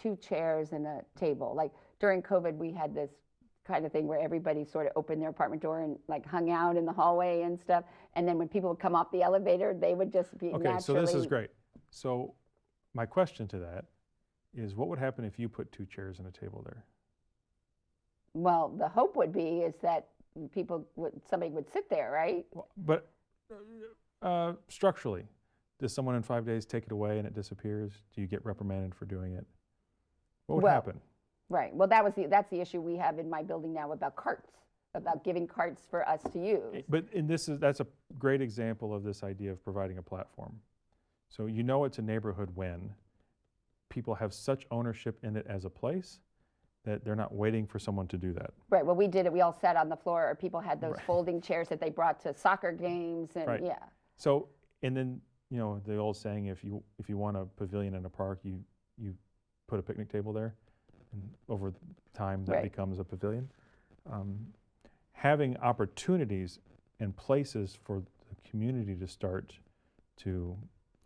Speaker 2: 2 chairs and a table. Like during COVID, we had this kind of thing where everybody sort of opened their apartment door and like hung out in the hallway and stuff. And then when people would come off the elevator, they would just be
Speaker 3: okay,
Speaker 2: naturally.
Speaker 3: so this is great. So my question to that is, what would happen if you put 2 chairs and a table there?
Speaker 2: Well, the hope would be is that somebody would sit there, right?
Speaker 3: Well, but structurally, does someone in 5 days take it away and it disappears? Do you get reprimanded for doing it? What would happen?
Speaker 2: Right. Well, that's the issue we have in my building now about carts, about giving carts for us to use.
Speaker 3: But that's a great example of this idea of providing a platform. So you know it's a neighborhood when people have such ownership in it as a place that they're not waiting for someone to do that.
Speaker 2: Right. Well, we did it. We all sat on the floor, or people had those folding chairs that they brought to soccer games, and yeah.
Speaker 3: So, and then, you know, the old saying, if you want a pavilion in a park, you put a picnic table there, and over time that becomes a pavilion. Having opportunities and places for the community to start to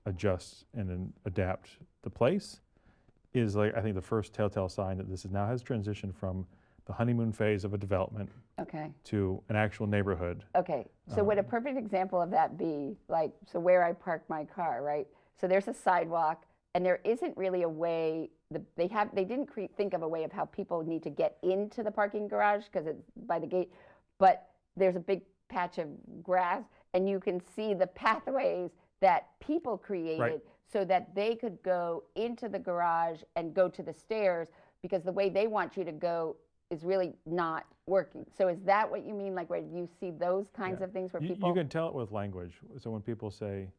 Speaker 3: adjust and then adapt the place is, like, I think, the first telltale sign that this now has transitioned from the honeymoon phase of a development to an actual neighborhood.
Speaker 2: Okay, so would a perfect example of that be, like, so where I park my car, right? So there's a sidewalk, and there isn't really a way, they didn't think of a way of how people need to get into the parking garage because it's by the gate, but there's a big patch of grass, and you can see the pathways that people created so that they could go into the garage and go to the stairs, because the way they want you to go is really not working. So is that what you mean, like where you see those kinds of things where people...
Speaker 3: You can tell it with language. So when people say,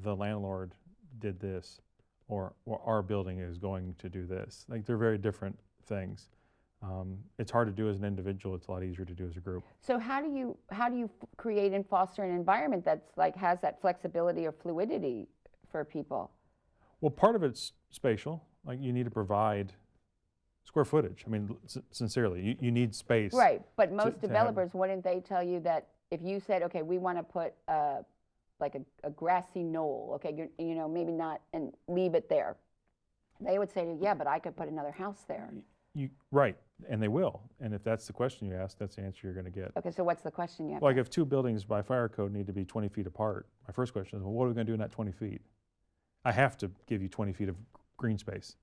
Speaker 3: the landlord did this, or our building is going to do this, like they're very different things. It's hard to do as an individual. It's a lot easier to do as a group.
Speaker 2: So how do you create and foster an environment that's like has that flexibility or fluidity for people?
Speaker 3: Well, part of it's spatial. Like you need to provide square footage. I mean, sincerely, you need space.
Speaker 2: Right, but
Speaker 3: to
Speaker 2: most
Speaker 3: have-
Speaker 2: developers, wouldn't they tell you that if you said, okay, we want to put like a grassy knoll, okay, you know, maybe not, and leave it there, they would say to you, yeah, but I could put another house there.
Speaker 3: Right, and they will. And if that's the question you ask, that's the answer you're going to get.
Speaker 2: Okay, so what's the question you have?
Speaker 3: Like if two buildings by fire code need to be 20 feet apart, my first question is, well, what are we going to do in that 20 feet? I have to give you 20 feet of green space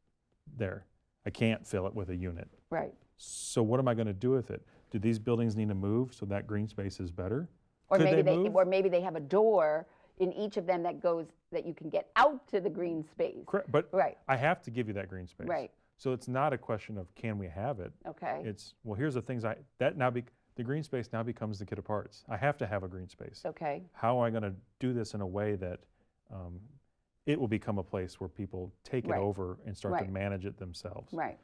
Speaker 3: there. I can't fill it with a unit.
Speaker 2: Right.
Speaker 3: So what am I going to do with it? Do these buildings need to move so that green space is better?
Speaker 2: Or
Speaker 3: Could
Speaker 2: maybe
Speaker 3: they move?
Speaker 2: or maybe they have a door in each of them that goes, that you can get out to the green space.
Speaker 3: Correct, but
Speaker 2: Right.
Speaker 3: I have to give you that green space.
Speaker 2: Right.
Speaker 3: So it's not a question of can we have it.
Speaker 2: Okay.
Speaker 3: It's, well, here's the things the green space now becomes the kit of parts. I have to have a green space.
Speaker 2: Okay.
Speaker 3: How am I going to do this in a way that it will become a place where people take
Speaker 2: Right.
Speaker 3: it over and start to
Speaker 2: Right.
Speaker 3: manage it themselves?
Speaker 2: Right.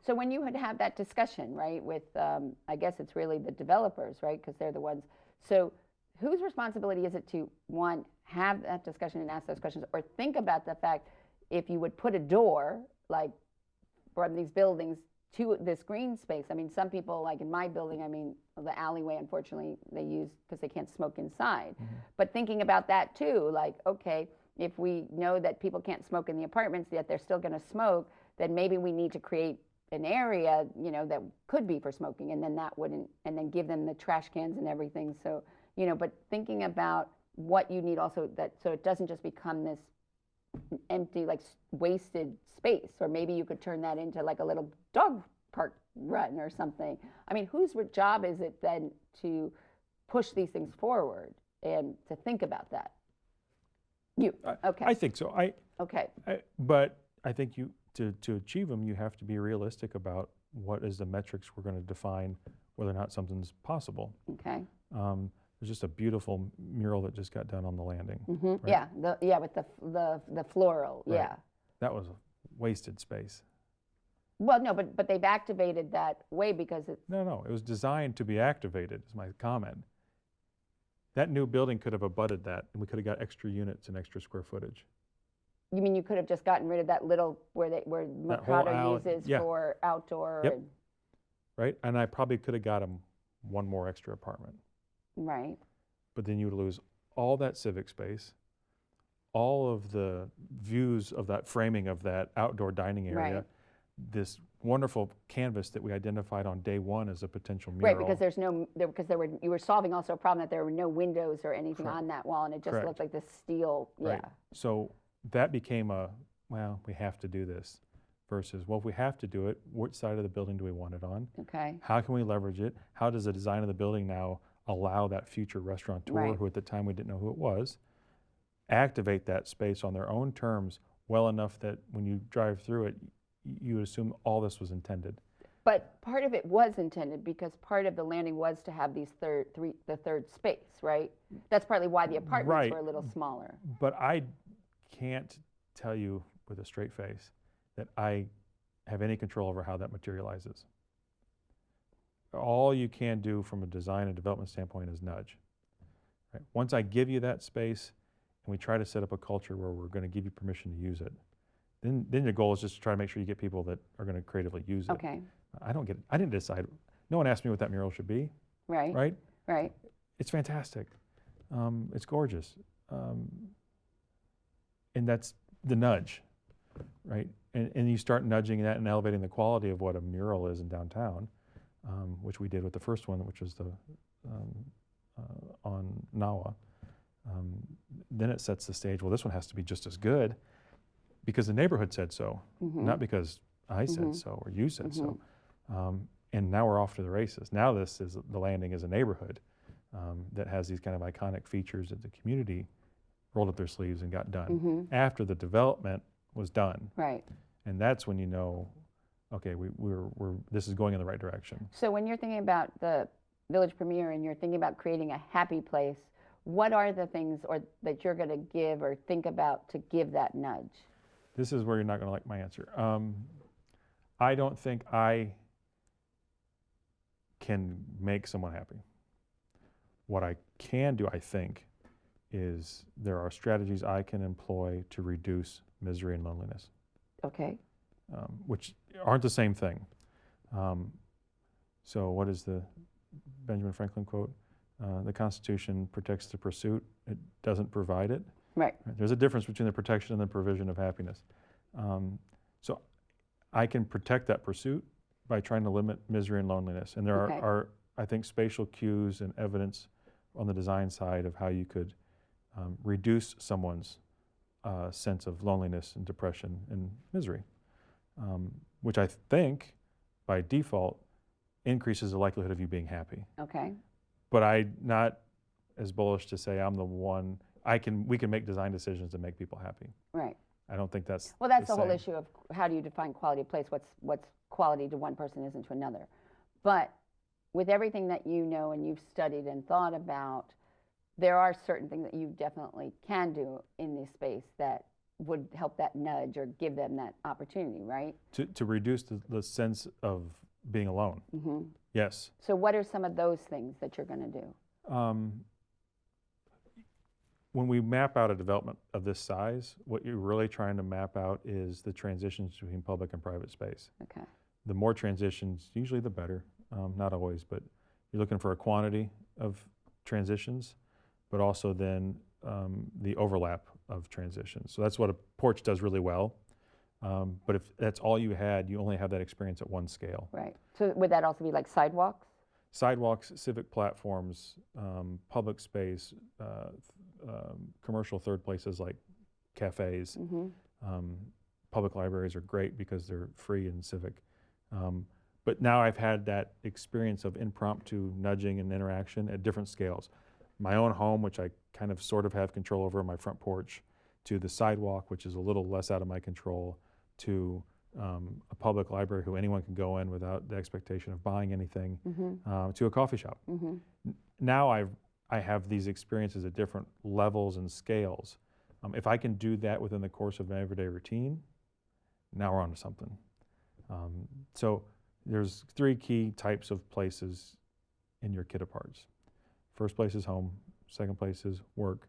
Speaker 2: So when you would have that discussion, right, with, I guess it's really the developers, right, because they're the ones. So whose responsibility is it to, one, have that discussion and ask those questions, or think about the fact if you would put a door, like from these buildings to this green space? I mean, some people, like in my building, I mean, the alleyway, unfortunately, they use because they can't smoke inside.
Speaker 3: Mm-hmm.
Speaker 2: But thinking about that too, like, okay, if we know that people can't smoke in the apartments, yet they're still going to smoke, then maybe we need to create an area, you know, that could be for smoking, and then that wouldn't, and then give them the trash cans and everything. So, you know, but thinking about what you need also, that so it doesn't just become this empty, like wasted space, or maybe you could turn that into like a little dog park run or something. I mean, whose job is it then to push these things forward and to think about that? You, okay.
Speaker 3: I think so.
Speaker 2: Okay.
Speaker 3: But I think to achieve them, you have to be realistic about what is the metrics we're going to define whether or not something's possible.
Speaker 2: Okay.
Speaker 3: There's just a beautiful mural that just got done on the landing.
Speaker 2: Mm-hmm.
Speaker 3: Right?
Speaker 2: Yeah, with the floral.
Speaker 3: Right.
Speaker 2: Yeah.
Speaker 3: That was a wasted space.
Speaker 2: Well, no, but they've activated that way because it's.
Speaker 3: No, it was designed to be activated, is my comment. That new building could have abutted that, and we could have got extra units and extra square footage.
Speaker 2: You mean you could have just gotten rid of that little where
Speaker 3: whole
Speaker 2: Mercado
Speaker 3: alley,
Speaker 2: uses
Speaker 3: yeah.
Speaker 2: for outdoor?
Speaker 3: Yep. Right? And I probably could have got them one more extra apartment.
Speaker 2: Right.
Speaker 3: But then you would lose all that civic space, all of the views of that framing of that outdoor dining area,
Speaker 2: Right.
Speaker 3: this wonderful canvas that we identified on day one as a potential
Speaker 2: Right,
Speaker 3: mural.
Speaker 2: because you were solving also a problem that there were no windows or anything
Speaker 3: Correct.
Speaker 2: on that wall, and it just
Speaker 3: Correct.
Speaker 2: looked like this steel.
Speaker 3: Right.
Speaker 2: Yeah.
Speaker 3: So that became well, we have to do this, versus, well, if we have to do it, which side of the building do we want it on?
Speaker 2: Okay.
Speaker 3: How can we leverage it? How does the design of the building now allow that future restaurateur,
Speaker 2: Right.
Speaker 3: who at the time we didn't know who it was, activate that space on their own terms well enough that when you drive through it, you would assume all this was intended.
Speaker 2: But part of it was intended because part of the landing was to have these the third space, right? That's partly why the apartments
Speaker 3: Right.
Speaker 2: were a little smaller.
Speaker 3: But I can't tell you with a straight face that I have any control over how that materializes. All you can do from a design and development standpoint is nudge. Right? Once I give you that space and we try to set up a culture where we're going to give you permission to use it, then the goal is just to try to make sure you get people that are going to creatively use it.
Speaker 2: Okay.
Speaker 3: I didn't decide. No one asked me what that mural should be,
Speaker 2: Right.
Speaker 3: right?
Speaker 2: Right.
Speaker 3: It's fantastic. It's gorgeous. And that's the nudge, right? And you start nudging that and elevating the quality of what a mural is in downtown, which we did with the first one, which was on Nawa. Then it sets the stage, well, this one has to be just as good because the neighborhood said so, not because I said so or you said so. And now we're off to the races. Now the landing is a neighborhood that has these kind of iconic features that the community rolled up their sleeves and got done after the development was done.
Speaker 2: Right.
Speaker 3: And that's when you know, okay, this is going in the right direction.
Speaker 2: So when you're thinking about the Village Premier and you're thinking about creating a happy place, what are the things that you're going to give or think about to give that nudge?
Speaker 3: This is where you're not going to like my answer. I don't think I can make someone happy. What I can do, I think, is there are strategies I can employ to reduce misery and loneliness,
Speaker 2: Okay.
Speaker 3: which aren't the same thing. So what is the Benjamin Franklin quote? The Constitution protects the pursuit, it doesn't provide it.
Speaker 2: Right.
Speaker 3: There's a difference between the protection and the provision of happiness. So I can protect that pursuit by trying to limit misery and loneliness. And there are, I think, spatial cues and evidence on the design side of how you could reduce someone's sense of loneliness and depression and misery, which I think by default increases the likelihood of you being happy.
Speaker 2: Okay.
Speaker 3: But I'm not as bullish to say I'm the one. We can make design decisions to make people happy.
Speaker 2: Right.
Speaker 3: I don't think that's
Speaker 2: Well, that's the whole issue of how do you define quality of place? What's quality to one person isn't to another. But with everything that you know and you've studied and thought about, there are certain things that you definitely can do in this space that would help that nudge or give them that opportunity, right?
Speaker 3: To reduce the sense of being alone.
Speaker 2: Mm-hmm.
Speaker 3: Yes.
Speaker 2: So what are some of those things that you're going to do?
Speaker 3: When we map out a development of this size, what you're really trying to map out is the transitions between public and private space.
Speaker 2: Okay.
Speaker 3: The more transitions, usually the better. Not always, but you're looking for a quantity of transitions, but also then the overlap of transitions. So that's what a porch does really well. But if that's all you had, you only have that experience at one scale.
Speaker 2: Right. So would that also be like sidewalks?
Speaker 3: Sidewalks, civic platforms, public space, commercial third places like cafes.
Speaker 2: Mm-hmm.
Speaker 3: Public libraries are great because they're free and civic. But now I've had that experience of impromptu nudging and interaction at different scales. My own home, which I kind of sort of have control over, my front porch, to the sidewalk, which is a little less out of my control, to a public library who anyone can go in without the expectation of buying anything,
Speaker 2: Mm-hmm.
Speaker 3: to a coffee shop.
Speaker 2: Mm-hmm.
Speaker 3: Now I have these experiences at different levels and scales. If I can do that within the course of my everyday routine, now we're on to something. So there's 3 key types of places in your kit aparts. First place is home, second place is work,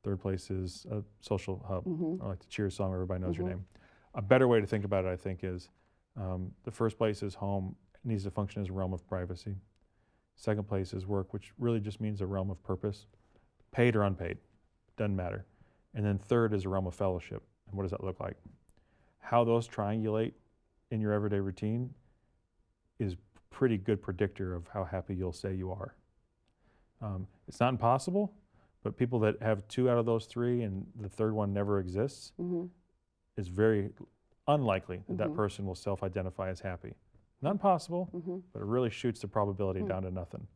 Speaker 3: third place is a social hub,
Speaker 2: Mm-hmm.
Speaker 3: or like the Cheers song, everybody knows your
Speaker 2: Mm-hmm.
Speaker 3: name. A better way to think about it, I think, is the first place is home, needs to function as a realm of privacy. Second place is work, which really just means a realm of purpose, paid or unpaid, doesn't matter. And then third is a realm of fellowship. And what does that look like? How those triangulate in your everyday routine is pretty good predictor of how happy you'll say you are. It's not impossible, but people that have 2 out of those 3 and the third one never exists,
Speaker 2: Mm-hmm.
Speaker 3: it's very unlikely that that
Speaker 2: Mhm.
Speaker 3: person will self-identify as happy. Not impossible,
Speaker 2: Mm-hmm.
Speaker 3: but it really shoots the probability down to nothing.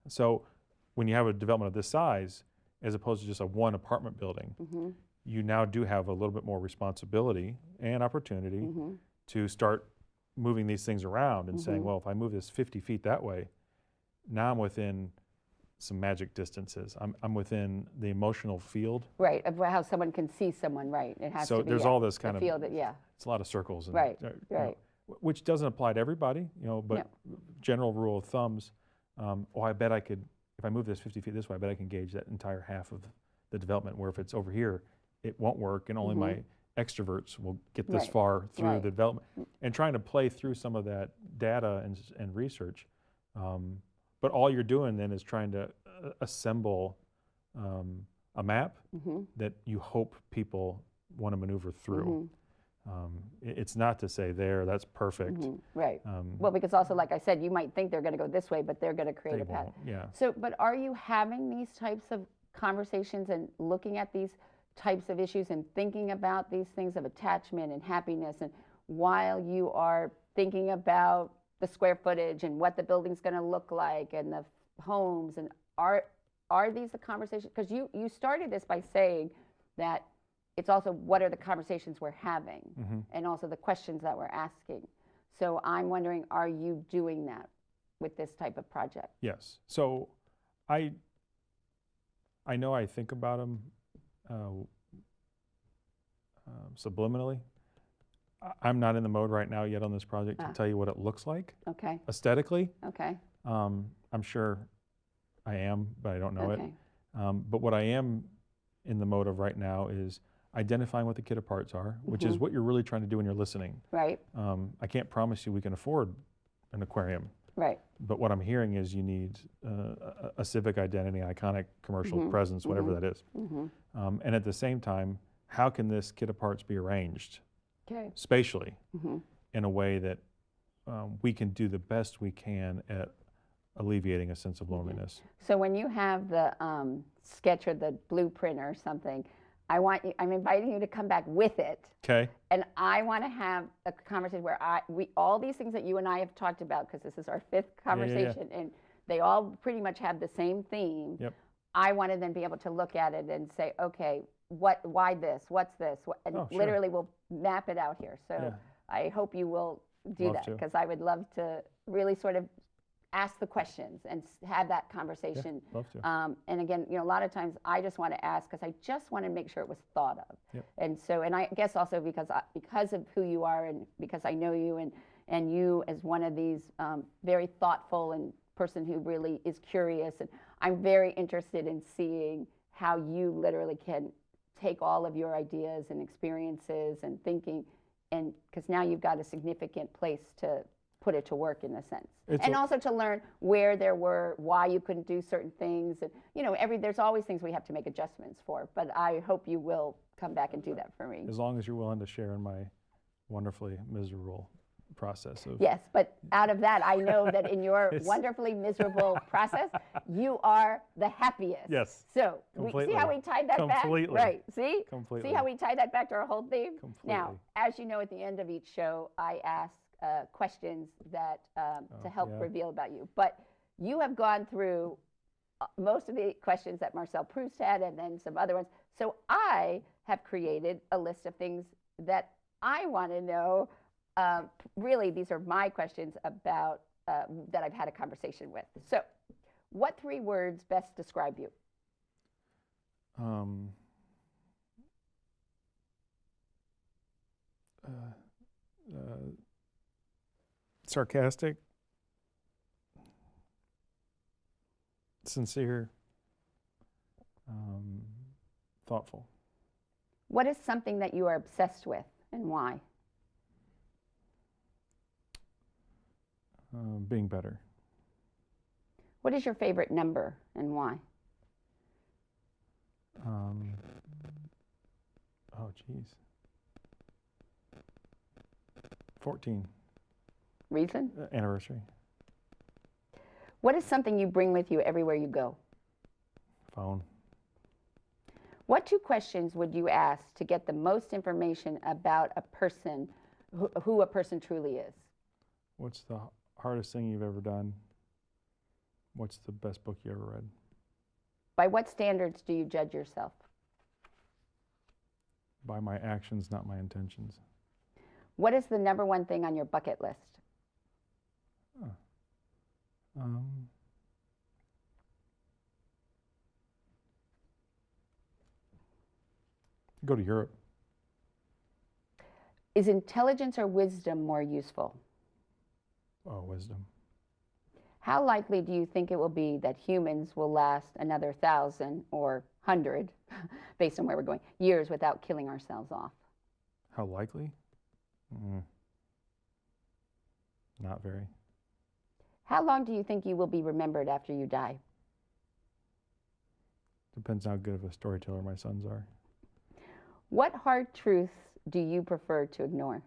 Speaker 3: So when you have a development of this size, as opposed to just a one apartment building,
Speaker 2: Mm-hmm.
Speaker 3: you now do have a little bit more responsibility and opportunity
Speaker 2: Mm-hmm.
Speaker 3: to start moving these things around and saying,
Speaker 2: Mhm.
Speaker 3: well, if I move this 50 feet that way, now I'm within some magic distances. I'm within the emotional field.
Speaker 2: Right, of how someone can see someone, right? It has
Speaker 3: So
Speaker 2: to be.
Speaker 3: there's
Speaker 2: yeah,
Speaker 3: all this
Speaker 2: the
Speaker 3: kind of,
Speaker 2: field, yeah,
Speaker 3: it's a lot of circles. And,
Speaker 2: Right,
Speaker 3: you know,
Speaker 2: right.
Speaker 3: which doesn't apply to everybody, but general rule of thumbs, I bet I could, if I move this 50 feet this way, I bet I can gauge that entire half of the development, where if it's over here, it won't work and only my extroverts will get this
Speaker 2: Right,
Speaker 3: far through
Speaker 2: right.
Speaker 3: the development. And trying to play through some of that data and research. But all you're doing then is trying to assemble a map
Speaker 2: Mm-hmm.
Speaker 3: that you hope people want to maneuver through.
Speaker 2: Mm-hmm.
Speaker 3: It's not to say that's perfect.
Speaker 2: Mm-hmm. Right.
Speaker 3: Um,
Speaker 2: Well, because also, like I said, you might think they're going to go this way, but they're going to create
Speaker 3: they
Speaker 2: a path.
Speaker 3: won't, yeah.
Speaker 2: So, but are you having these types of conversations and looking at these types of issues and thinking about these things of attachment and happiness, and while you are thinking about the square footage and what the building's going to look like and the homes, and are these the conversations? Because you started this by saying that it's also what are the conversations we're having, and also the questions that we're asking. So I'm wondering, are you doing that with this type of project?
Speaker 3: Yes. So I know I think about them subliminally. I'm not in the mode right now yet on this project to tell you what it looks like
Speaker 2: Okay.
Speaker 3: aesthetically.
Speaker 2: Okay.
Speaker 3: I'm sure I am, but I don't know
Speaker 2: Okay.
Speaker 3: it. But what I am in the mode of right now is identifying what the kit parts are, which is what you're really trying to do when you're listening.
Speaker 2: Right.
Speaker 3: I can't promise you we can afford an aquarium.
Speaker 2: Right.
Speaker 3: But what I'm hearing is you need a civic identity, iconic commercial presence, whatever that is. And at the same time, how can this kit of parts be arranged spatially in a way that we can do the best we can at alleviating a sense of loneliness?
Speaker 2: So when you have the sketch or the blueprint or something, I'm inviting you to come back with it.
Speaker 3: Okay.
Speaker 2: And I want to have a conversation where all these things that you and I have talked about, because this is our 5th conversation, and they all pretty much have the same theme.
Speaker 3: Yep.
Speaker 2: I want to then be able to look at it and say, okay, why this? What's this? And literally we'll map it out here. So I hope you will do that, because I would love to really sort of ask the questions and have that conversation.
Speaker 3: Yeah, love to.
Speaker 2: And again, a lot of times I just want to ask because I just want to make sure it was thought of.
Speaker 3: Yep.
Speaker 2: And I guess also because of who you are and because I know you and you as one of these very thoughtful and person who really is curious, and I'm very interested in seeing how you literally can take all of your ideas and experiences and thinking, and because now you've got a significant place to put it to work in a sense. And also to learn where there were, why you couldn't do certain things. And, there's always things we have to make adjustments for, but I hope you will come back and do that for me.
Speaker 3: As long as you're willing to share in my wonderfully miserable process of...
Speaker 2: Yes, but out of that, I know that in your wonderfully miserable process, you are the happiest.
Speaker 3: Yes.
Speaker 2: So, see how we tied that back? Right, see?
Speaker 3: Completely.
Speaker 2: See how we tied that back to our whole theme?
Speaker 3: Completely.
Speaker 2: Now, as you know, at the end of each show, I ask questions that to help reveal about you. But you have gone through most of the questions that Marcel Proust had, and then some other ones. So I have created a list of things that I want to know. Really, these are my questions about that I've had a conversation with. So, what 3 words best describe you?
Speaker 3: Sarcastic, sincere, thoughtful.
Speaker 2: What is something that you are obsessed with and why?
Speaker 3: Being better.
Speaker 2: What is your favorite number and why?
Speaker 3: Oh, geez. 14.
Speaker 2: Reason?
Speaker 3: Anniversary.
Speaker 2: What is something you bring with you everywhere you go?
Speaker 3: Phone.
Speaker 2: What 2 questions would you ask to get the most information about a person, who a person truly is?
Speaker 3: What's the hardest thing you've ever done? What's the best book you ever read?
Speaker 2: By what standards do you judge yourself?
Speaker 3: By my actions, not my intentions.
Speaker 2: What is the number 1 thing on your bucket list?
Speaker 3: Go to Europe.
Speaker 2: Is intelligence or wisdom more useful?
Speaker 3: Oh, wisdom.
Speaker 2: How likely do you think it will be that humans will last another 1,000 or 100, based on where we're going, years without killing ourselves off?
Speaker 3: How likely? Not very.
Speaker 2: How long do you think you will be remembered after you die?
Speaker 3: Depends how good of a storyteller my sons are.
Speaker 2: What hard truths do you prefer to ignore?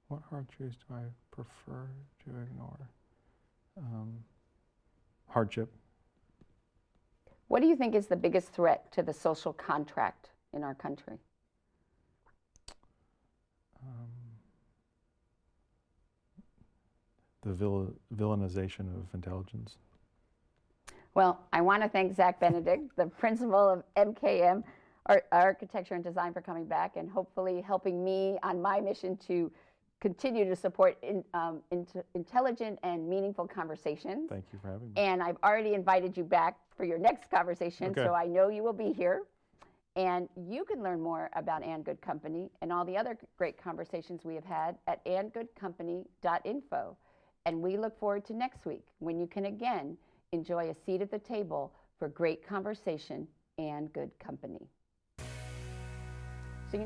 Speaker 3: What hard truths do I prefer to ignore? Hardship.
Speaker 2: What do you think is the biggest threat to the social contract in our country?
Speaker 3: The villainization of intelligence.
Speaker 2: Well, I want to thank Zach Benedict, the principal of MKM Architecture and Design, for coming back and hopefully helping me on my mission to continue to support intelligent and meaningful conversations.
Speaker 3: Thank you for having me.
Speaker 2: And I've already invited you back for your next conversation, so I know you will be here. And you can learn more about And Good Company and all the other great conversations we have had at andgoodcompany.info. And we look forward to next week when you can again enjoy a seat at the table for great conversation and good company. So,